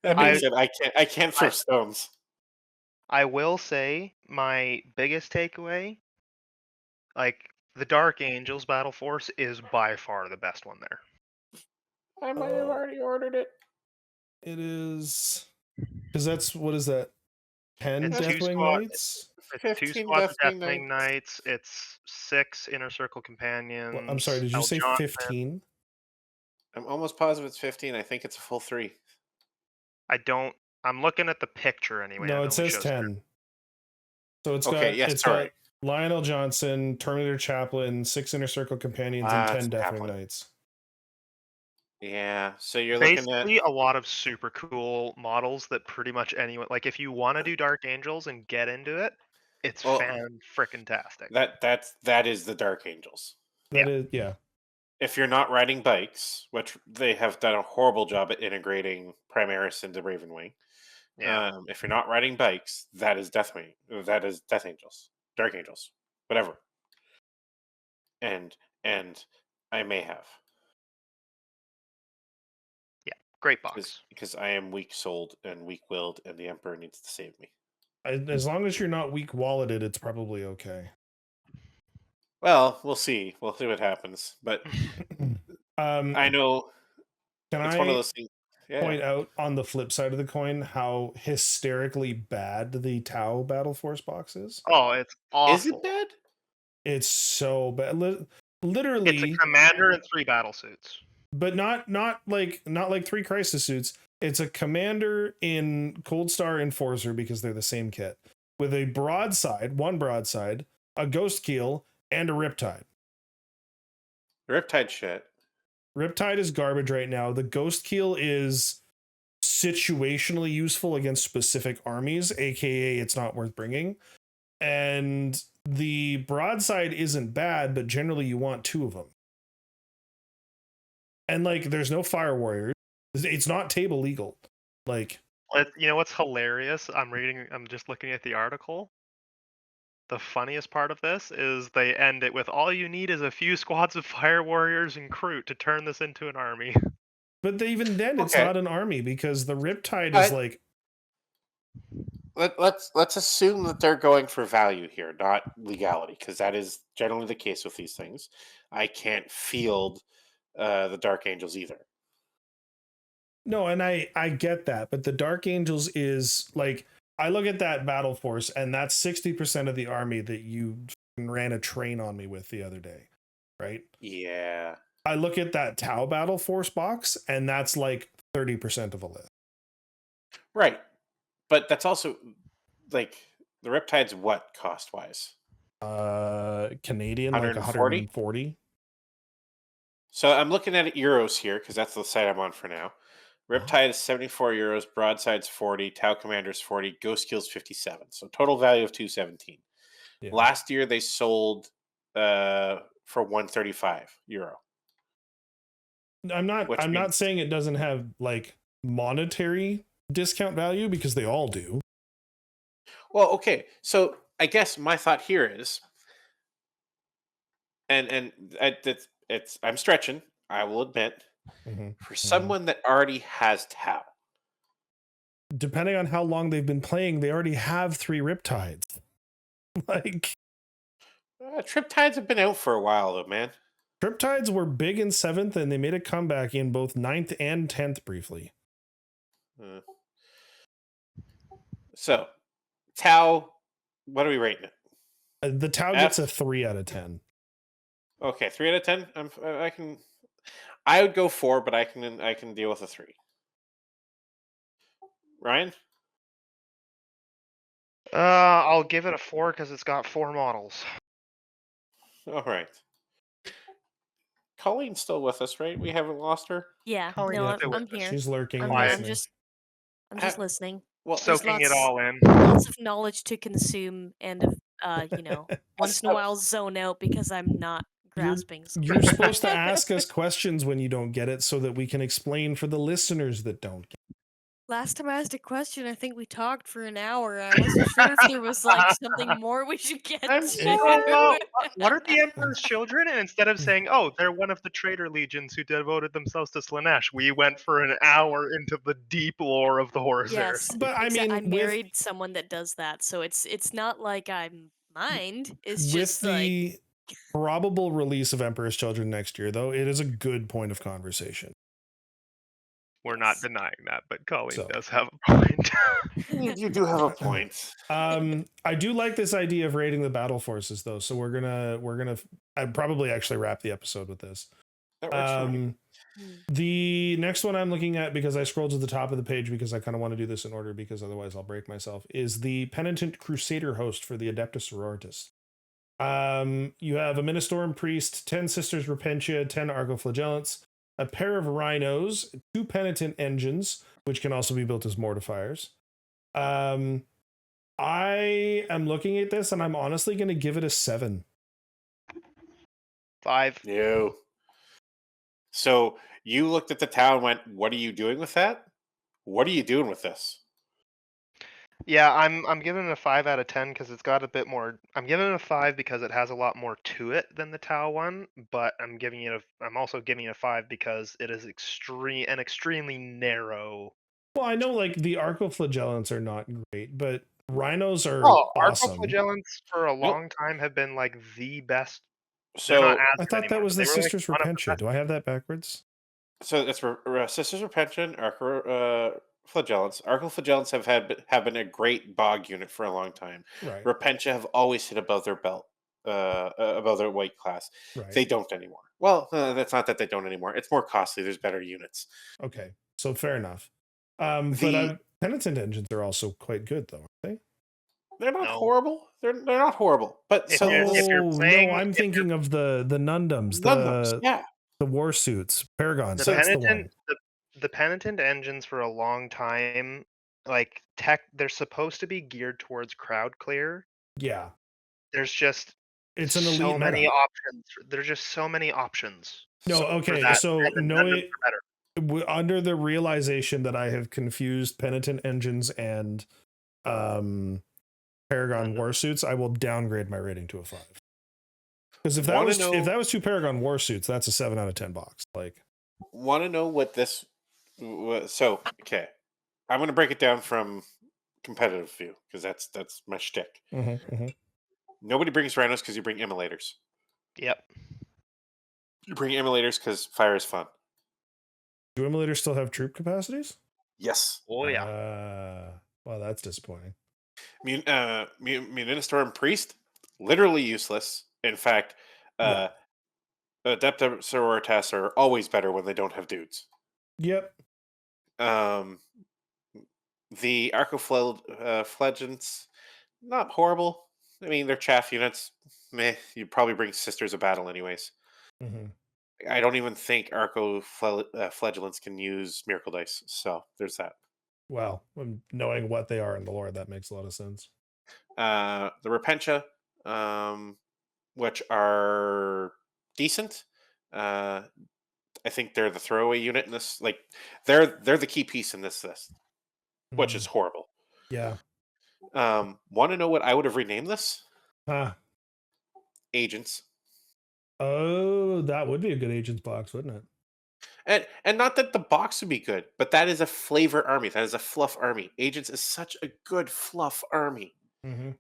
That being said, I can't throw stones. I will say my biggest takeaway, like the Dark Angels battle force, is by far the best one there. I might have already ordered it. It is because that's what is that? 10 It's two Deathwing squad- Knights? It's 2 15 squads of Deathwing Deathwing Knights. It's 6 Inner Circle Companions. Well, I'm sorry, did you El say Johnson. 15? I'm almost positive it's 15. I think it's a full 3. I'm looking at the picture anyway. No, I it know says shows 10. So Okay, yes, it's sorry. got Lionel Johnson, Terminator Chaplain, 6 Inner Circle Companions, and 10 It's Deathwing Chaplain. Knights. Yeah, so you're looking at Basically, a lot of super cool models that pretty much anyone like. If you want to do Dark Angels and get into it, it's well fan freaking tastic. that is the Dark Angels. That is, yeah. If you're not riding bikes, which they have done a horrible job at integrating Primaris into Ravenwing, Yeah, if you're not riding bikes, that is Death Angels, Dark Angels, whatever. And and I may have great box. because I am weak souled and weak willed, and the Emperor needs to save me. As long as you're not weak walleted, it's probably okay. Well, we'll see. We'll see what happens. But I know Can it's one of I those things. Yeah. point out on the flip side of the coin how hysterically bad the Tau Battle Force box is? Oh, it's Is it awful. bad? It's so bad. It's a Literally, commander and 3 battle suits. but not like 3 crisis suits. It's a commander in Cold Star Enforcer because they're the same kit with a broadside, one broadside, a ghost keel, and a riptide. Riptide shit. Riptide is garbage right now. The ghost keel is situationally useful against specific armies, aka it's not worth bringing. And the broadside isn't bad, but generally you want 2 of them. And like there's no fire warriors. It's not table legal. Like, You know what's hilarious? I'm just looking at the article. The funniest part of this is they end it with all you need is a few squads of fire warriors and crew to turn this into an army. but even then it's Okay. not an army because the Riptide I- is like Let's assume that they're going for value here, not legality, because that is generally the case with these things. I can't field the Dark Angels either. no, and I get that, but the Dark Angels is like I look at that battle force and that's 60% of the army that you ran a train on me with the other day, right? Yeah. I look at that Tau battle force box and that's like 30% of a list. Right. But that's also like the Riptide's what cost wise? Canadian like 140? 140. So I'm looking at euros here because that's the site I'm on for now. Riptide is 74 euros, Broadside's 40, Tau Commander's 40, Ghost Keel's 57. So total value of 217. Yeah. Last year they sold for 135 euro. I'm Which not means- saying it doesn't have like monetary discount value because they all do. Well, okay. So I guess my thought here is, it's I'm stretching. I will admit, for someone that already has Tau, Depending on how long they've been playing, they already have 3 Riptides. Like Triptides have been out for a while, though, man. Riptides were big in 7th and they made a comeback in both 9th and 10th briefly. So, Tau, what are we rating it? The Tau gets a 3 out of 10. Okay, 3 out of 10. I would go 4, but I can deal with a 3. Ryan? I'll give it a 4 because it's got 4 models. All right. Colleen's still with us, right? We haven't lost her. Yeah, Colleen no, is still I'm with us. here. She's lurking and I'm listening. just listening. Well, Soaking it lots- all in. Lots of knowledge to consume, and you know, once in a So- while zone out because I'm not grasping. You're supposed to ask us questions when you don't get it so that we can explain for the listeners that don't get Last time I asked a question, I think we talked for an hour. I wasn't sure if there was like something more we should get I'm to. sorry. What are the Emperor's children? And instead of saying, "Oh, they're one of the traitor legions who devoted themselves to Slanesh," we went for an hour into the deep lore of the Horrors. Yes, But I mean, I with- married someone that does that, so it's not like I'm mind. It's with just like the probable release of Emperor's Children next year, though, it is a good point of conversation. We're not denying that, but Colleen So. does have a point. You do have a point. I do like this idea of rating the battle forces, though. So we're gonna I'd probably actually wrap the episode with this. That works for me. The next one I'm looking at, because I scrolled to the top of the page because I kind of want to do this in order because otherwise I'll break myself, is the Penitent Crusader host for the Adeptus Sororitas. You have a Ministorum Priest, 10 Sisters Repentia, 10 Argoflagellants, a pair of rhinos, 2 penitent engines, which can also be built as mortifiers. I am looking at this and I'm honestly going to give it a 7. 5. No. So you looked at the town and went, what are you doing with that? What are you doing with this? Yeah, I'm giving it a 5 out of 10 because it's got a bit more. I'm giving it a 5 because it has a lot more to it than the Tau one, but I'm also giving it a 5 because it is extremely narrow. Well, I know like the arcoflagellants are not great, but rhinos are Oh, awesome. arcoflagellants for a Nope. long time have been like the best. They're So not as I good thought that anymore, was but the they were, like, Sisters one of the Repentia. best. Do I have that backwards? So that's Sisters Repention, Flagellants. Arcoflagellants have been a great bog unit for a long time. Right. Repentia have always hit above their belt, above their weight class. Right. They don't anymore. Well, that's not that they don't anymore. It's more costly. There's better units. Okay. So fair enough. But The penitent engines are also quite good though, aren't they're not No. horrible. They're not horrible. But If so they? you're Oh playing- no, I'm if you're- thinking of the Nundums, Gundams, yeah. the war suits, Paragons. The That's the one. penitent, the penitent engines for a long time, like they're supposed to be geared towards crowd clear. Yeah. There's just It's an so elite many meta. options. There's just so many options. No, for okay. that, So and the no, Gundams are better. under the realization that I have confused penitent engines and Paragon Gundam. warsuits, I will downgrade my rating to a 5. Because if Wanna that know- was 2 Paragon warsuits, that's a 7 out of 10 box. Like, Want to know what this? So okay, I'm going to break it down from competitive view because that's my shtick. Nobody brings rhinos because you bring emulators. Yep. You bring emulators because fire is fun. Do emulators still have troop capacities? Yes. Oh yeah. Well, that's disappointing. Muninistorm Priest, literally useless. In fact, Yeah. Adepta Sororitas are always better when they don't have dudes. Yep. The Arcoflagellants, not horrible. I mean, they're chaff units. Meh. You'd probably bring Sisters of Battle anyways. I don't even think Arcoflagellants can use Miracle Dice. So there's that. Well, knowing what they are in the lore, that makes a lot of sense. The Repentia, which are decent. I think they're the throwaway unit in this. Like they're the key piece in this list, which is horrible. Yeah. Want to know what I would have renamed this? Agents. Oh, that would be a good agents box, wouldn't it? And not that the box would be good, but that is a flavor army. That is a fluff army. Agents is such a good fluff army.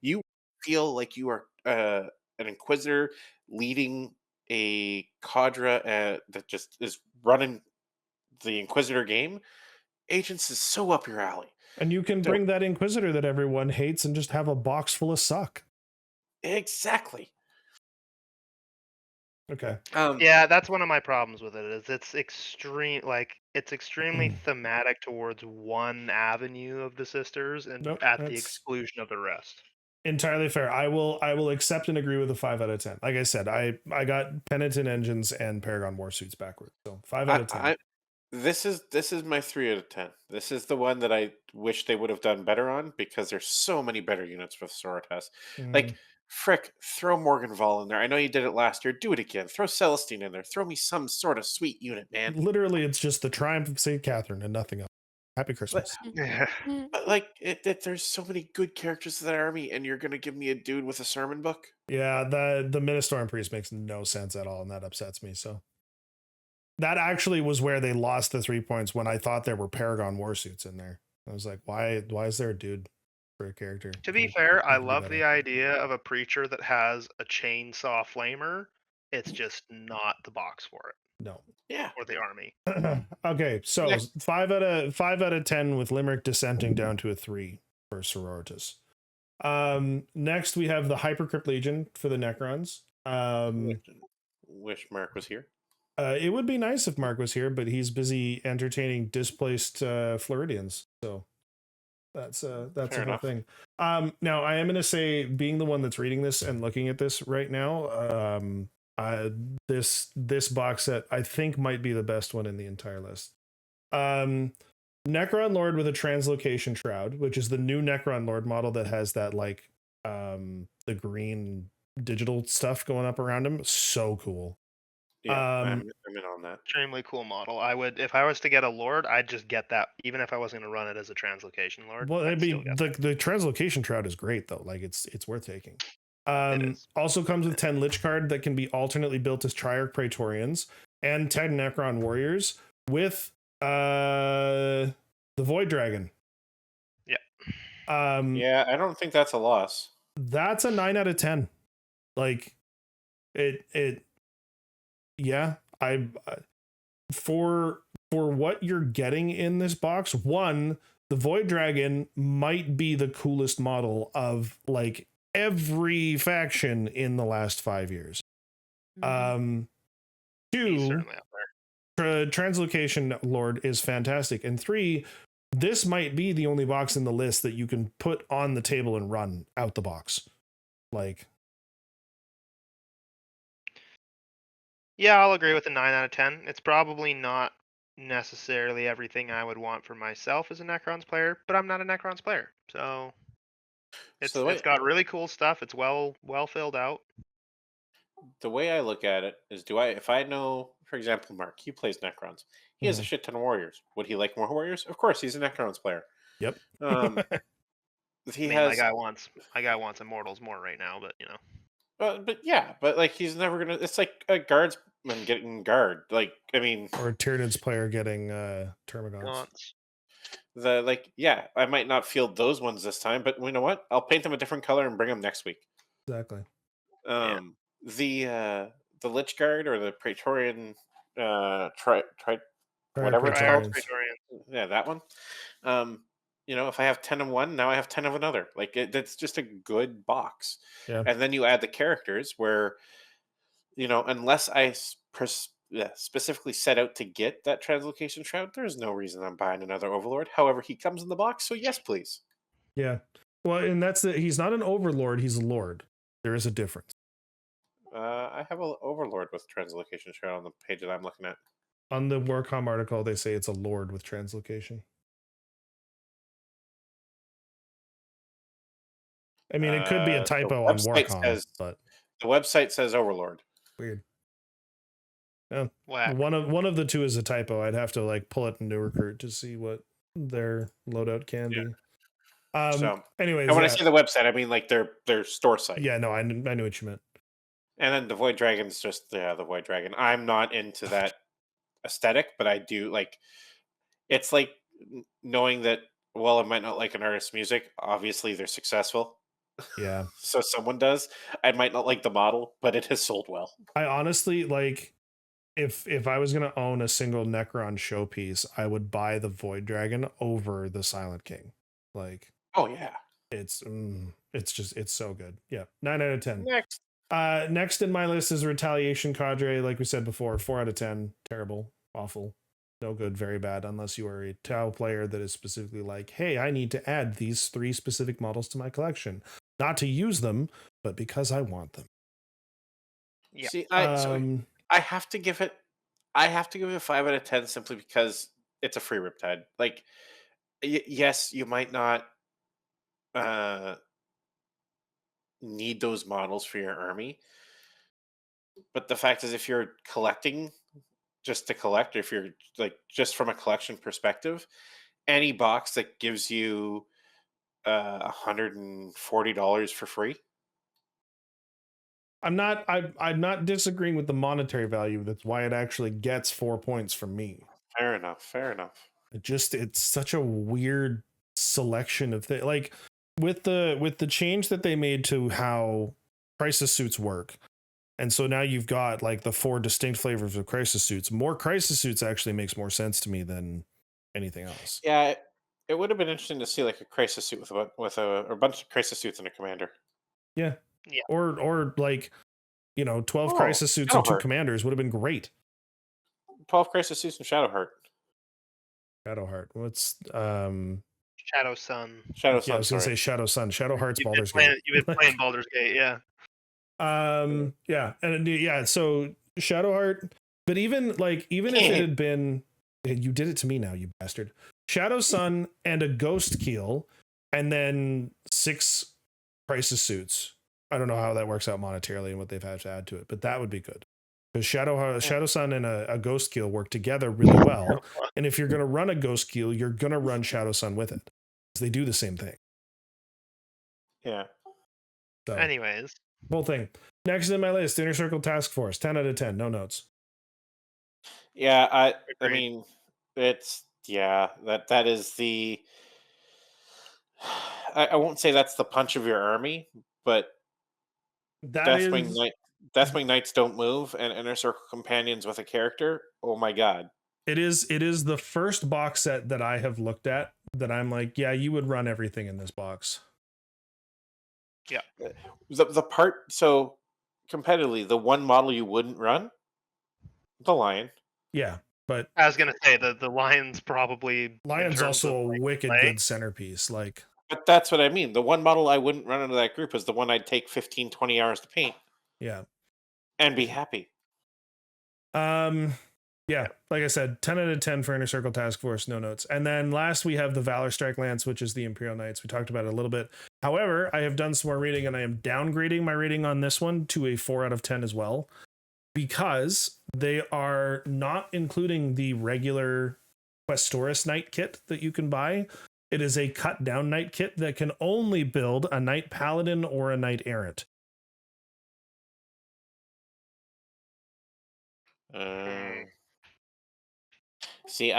You feel like you are an inquisitor leading a cadre that just is running the inquisitor game. Agents is so up your alley. And you can bring that inquisitor that everyone hates and just have a box full of suck. Exactly. Okay. Yeah, that's one of my problems with it. Is it's extremely thematic towards one avenue of the sisters, and Nope, at the that's exclusion of the rest. entirely fair. I will accept and agree with a 5 out of 10. Like I said, I got penitent engines and Paragon warsuits backwards. So 5 out of 10. This is my 3 out of 10. This is the one that I wish they would have done better on because there's so many better units with Sororitas. Like frick, throw Morganval in there. I know you did it last year. Do it again. Throw Celestine in there. Throw me some sort of sweet unit, man. Literally, it's just the triumph of St. Catherine and nothing else. Happy Christmas. But like, there's so many good characters in that army, and you're gonna give me a dude with a sermon book? Yeah, the Ministorm Priest makes no sense at all, and that upsets me. So that actually was where they lost the 3 points when I thought there were Paragon warsuits in there. I was like, why is there a dude for a character? To be fair, I love the idea of a preacher that has a chainsaw flamer. It's just not the box for it. No. Yeah. Or the army. Okay, so Next. 5 out of 10 with Limerick dissenting down to a 3 for Sororitas. Next we have the Hypercrypt Legion for the Necrons. Wish Mark was here. It would be nice if Mark was here, but he's busy entertaining displaced Floridians. So that's a whole thing. Now I am going to say, being the one that's reading this and looking at this right now, Uh, this box set I think might be the best one in the entire list. Necron Lord with a translocation shroud, which is the new Necron Lord model that has that like the green digital stuff going up around him. So cool. Yeah, I'm in on that. Extremely cool model. I would, if I was to get a Lord, I'd just get that, even if I wasn't going to run it as a translocation Lord. Well, I'd still get the translocation shroud is great though. Like it's worth taking. It is. Also comes with 10 Lich card that can be alternately built as Triarch Praetorians and 10 Necron Warriors with the Void Dragon. Yeah. Yeah, I don't think that's a loss. That's a 9 out of 10. Like it yeah, for what you're getting in this box, one, the Void Dragon might be the coolest model of like every faction in the last 5 years. Mhm. He's Two, certainly up there. Translocation Lord is fantastic. And three, this might be the only box in the list that you can put on the table and run out the box. Like, Yeah, I'll agree with a 9 out of 10. It's probably not necessarily everything I would want for myself as a Necrons player, but I'm not a Necrons player, so So it's got really cool stuff. It's well filled out. the way I look at it is, if I know, for example, Mark, he plays Necrons. He has a shit ton of warriors. Would he like more warriors? Of course, he's a Necrons player. yep. He I mean, has, my guy wants Immortals more right now, but you know. but yeah, but like he's never gonna. It's like a guardsman getting guard. Like I mean, Or a Tyranids player getting Termagants. Gaunts. yeah, I might not field those ones this time, but you know what? I'll paint them a different color and bring them next week. Exactly. The Lich Guard or the Praetorian whatever it's Praetorians. called. Praetorian. Yeah, that one. If I have 10 of one, now I have 10 of another. Like that's just a good box. Yeah. And then you add the characters where, unless I specifically set out to get that translocation shroud, there's no reason I'm buying another Overlord. However, he comes in the box, so yes, please. Yeah. Well, and he's not an Overlord, he's a Lord. There is a difference. I have an Overlord with translocation shroud on the page that I'm looking at. On the Warcom article, they say it's a Lord with translocation. I mean, it could be a typo on Warcom, but the website says Overlord. Weird. Yeah. Whack. One of the two is a typo. I'd have to like pull it into Recruit to see what their loadout can be. So, anyways, and when I say the website, I mean like their store site. Yeah, no, I knew what you meant. And then the Void Dragon's just the Void Dragon. I'm not into that aesthetic, but I do like. It's like knowing that. Well, I might not like an artist's music. Obviously, they're successful. Yeah. So someone does. I might not like the model, but it has sold well. I honestly like. If I was gonna own a single Necron showpiece, I would buy the Void Dragon over the Silent King. Like, oh yeah, it's so good. Yeah, 9 out of 10. Next. Next in my list is Retaliation Cadre. Like we said before, 4 out of 10. Terrible, awful, no good, very bad. Unless you are a Tau player that is specifically like, hey, I need to add these 3 specific models to my collection, not to use them, but because I want them. Yeah. See, I have to give it. I have to give it a 5 out of 10 simply because it's a free Riptide. Like, yes, you might not need those models for your army, but the fact is, if you're collecting just to collect, or if you're like just from a collection perspective, any box that gives you $140 for free. I'm not disagreeing with the monetary value. That's why it actually gets 4 points from me. Fair enough. Fair enough. It's such a weird selection of things. Like with the change that they made to how crisis suits work. And so now you've got like the 4 distinct flavors of crisis suits. More crisis suits actually makes more sense to me than anything else. Yeah, it would have been interesting to see like a crisis suit with a bunch of crisis suits and a commander. Yeah. Yeah. Or like, 12 Oh, crisis suits and 2 Shadowheart. commanders would have been great. 12 crisis suits and Shadowheart. Shadowheart. What's Shadow Sun. Shadow Yeah, Sun. I was gonna say Sorry. Shadow Sun. Shadowheart's Baldur's You've Gate. been playing Baldur's Gate, yeah. Yeah, and yeah, so Shadowheart, but even if it had been, you did it to me now, you bastard. Shadow Sun and a Ghost Keel, and then 6 crisis suits. I don't know how that works out monetarily and what they've had to add to it, but that would be good. Because Shadow Sun and a Ghost Keel work together really well. And if you're gonna run a Ghost Keel, you're gonna run Shadow Sun with it. Because they do the same thing. Yeah. So Anyways, whole thing. Next in my list, Inner Circle Task Force, 10 out of 10, no notes. Yeah, I agreed. mean, it's that is the. I won't say that's the punch of your army, but That is Deathwing Knights don't move, and Inner Circle Companions with a character. Oh my god! it is the first box set that I have looked at that I'm like, yeah, you would run everything in this box. Yeah. The part so competitively, the one model you wouldn't run, the Lion. Yeah, but I was gonna say the Lions probably in Lion's terms also of a like, wicked play. good centerpiece. Like, But that's what I mean. The one model I wouldn't run into that group is the one I'd take 15, 20 hours to paint yeah. and be happy. Yeah, like I said, 10 out of 10 for Inner Circle Task Force, no notes. And then last we have the Valor Strike Lance, which is the Imperial Knights. We talked about it a little bit. However, I have done some more reading and I am downgrading my rating on this one to a 4 out of 10 as well, because they are not including the regular Questoris Knight kit that you can buy. It is a cut down Knight kit that can only build a Knight Paladin or a Knight Errant. See,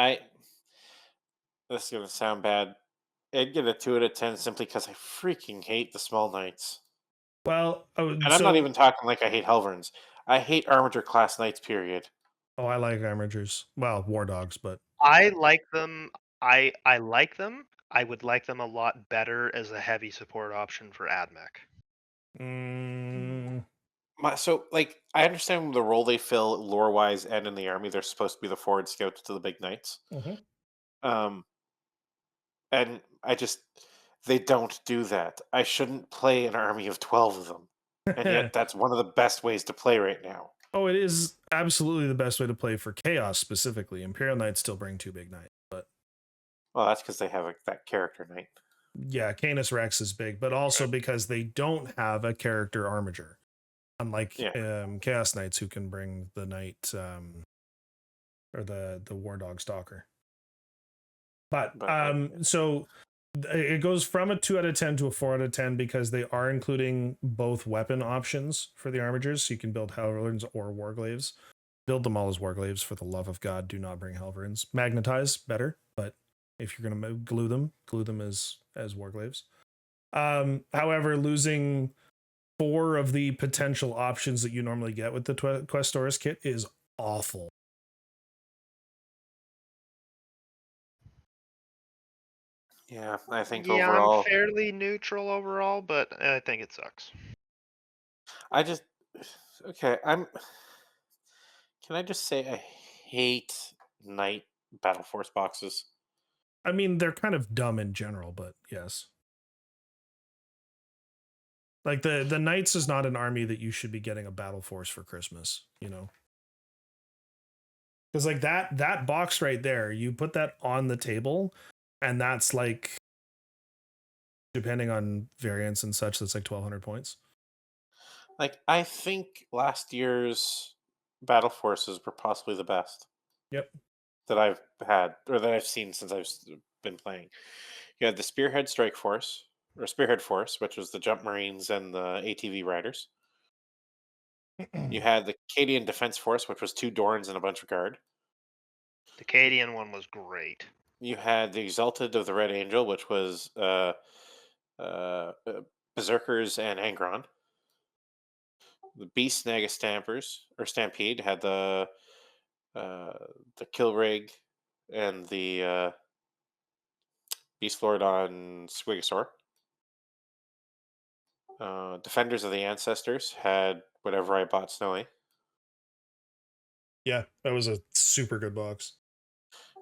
this is gonna sound bad. I'd give it a 2 out of 10 simply because I freaking hate the small knights. Well, And I'm not even talking like I hate Helverns. I hate Armature class knights, period. I like Armigers. Well, War Dogs, but I like them. I like them. I would like them a lot better as a heavy support option for AdMech. I understand the role they fill lore wise and in the army. They're supposed to be the forward scouts to the big knights. Um, and they don't do that. I shouldn't play an army of 12 of them. And yet that's one of the best ways to play right now. Oh, it is absolutely the best way to play for Chaos specifically. Imperial Knights still bring 2 big knights, but Well, that's because they have that character knight. yeah, Canis Rex is big, but also because they don't have a character armiger, unlike Chaos Knights, who can bring the knight or the War Dog Stalker. But so it goes from a 2 out of 10 to a 4 out of 10 because they are including both weapon options for the armigers, so you can build Helverins or Warglaves. Build them all as Warglaves, for the love of God. Do not bring Helverins. Magnetize, better, but if you're gonna glue them as Warglaves. However, losing 4 of the potential options that you normally get with the Questoris kit is awful. Yeah, I think Yeah, overall, I'm fairly neutral overall, but I think it sucks. okay. Can I just say I hate Knight Battle Force boxes? I mean, they're kind of dumb in general, but yes. Like the Knights is not an army that you should be getting a battle force for Christmas, you know. Because like that box right there, you put that on the table, and that's like, depending on variants and such, that's like 1,200 points. Like, I think last year's Battle Forces were possibly the best. Yep. That I've had, or that I've seen since I've been playing. You had the Spearhead Strike Force, or Spearhead Force, which was the Jump Marines and the ATV Riders. You had the Cadian Defense Force, which was 2 Dorns and a bunch of Guard. The Cadian one was great. You had the Exalted of the Red Angel, which was Berserkers and Angron. The Beast Naga Stampers or Stampede had the Killrig and the Beast Lord on Squigosaur. Defenders of the Ancestors had whatever I bought Snowy. Yeah, that was a super good box.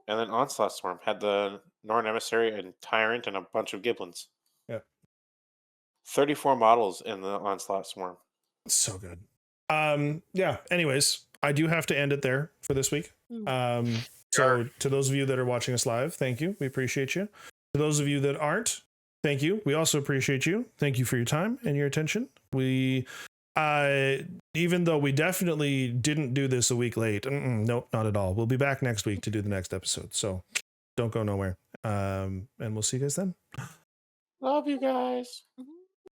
And then Onslaught Swarm had the Norn Emissary and Tyrant and a bunch of Giblins. Yeah. 34 models in the Onslaught Swarm. So good. Yeah. Anyways, I do have to end it there for this week. So Sure. to those of you that are watching us live, thank you. We appreciate you. To those of you that aren't, thank you. We also appreciate you. Thank you for your time and your attention. We, even though we definitely didn't do this a week late, nope, not at all. We'll be back next week to do the next episode. So don't go nowhere. And we'll see you guys then. Love you guys. Mhm.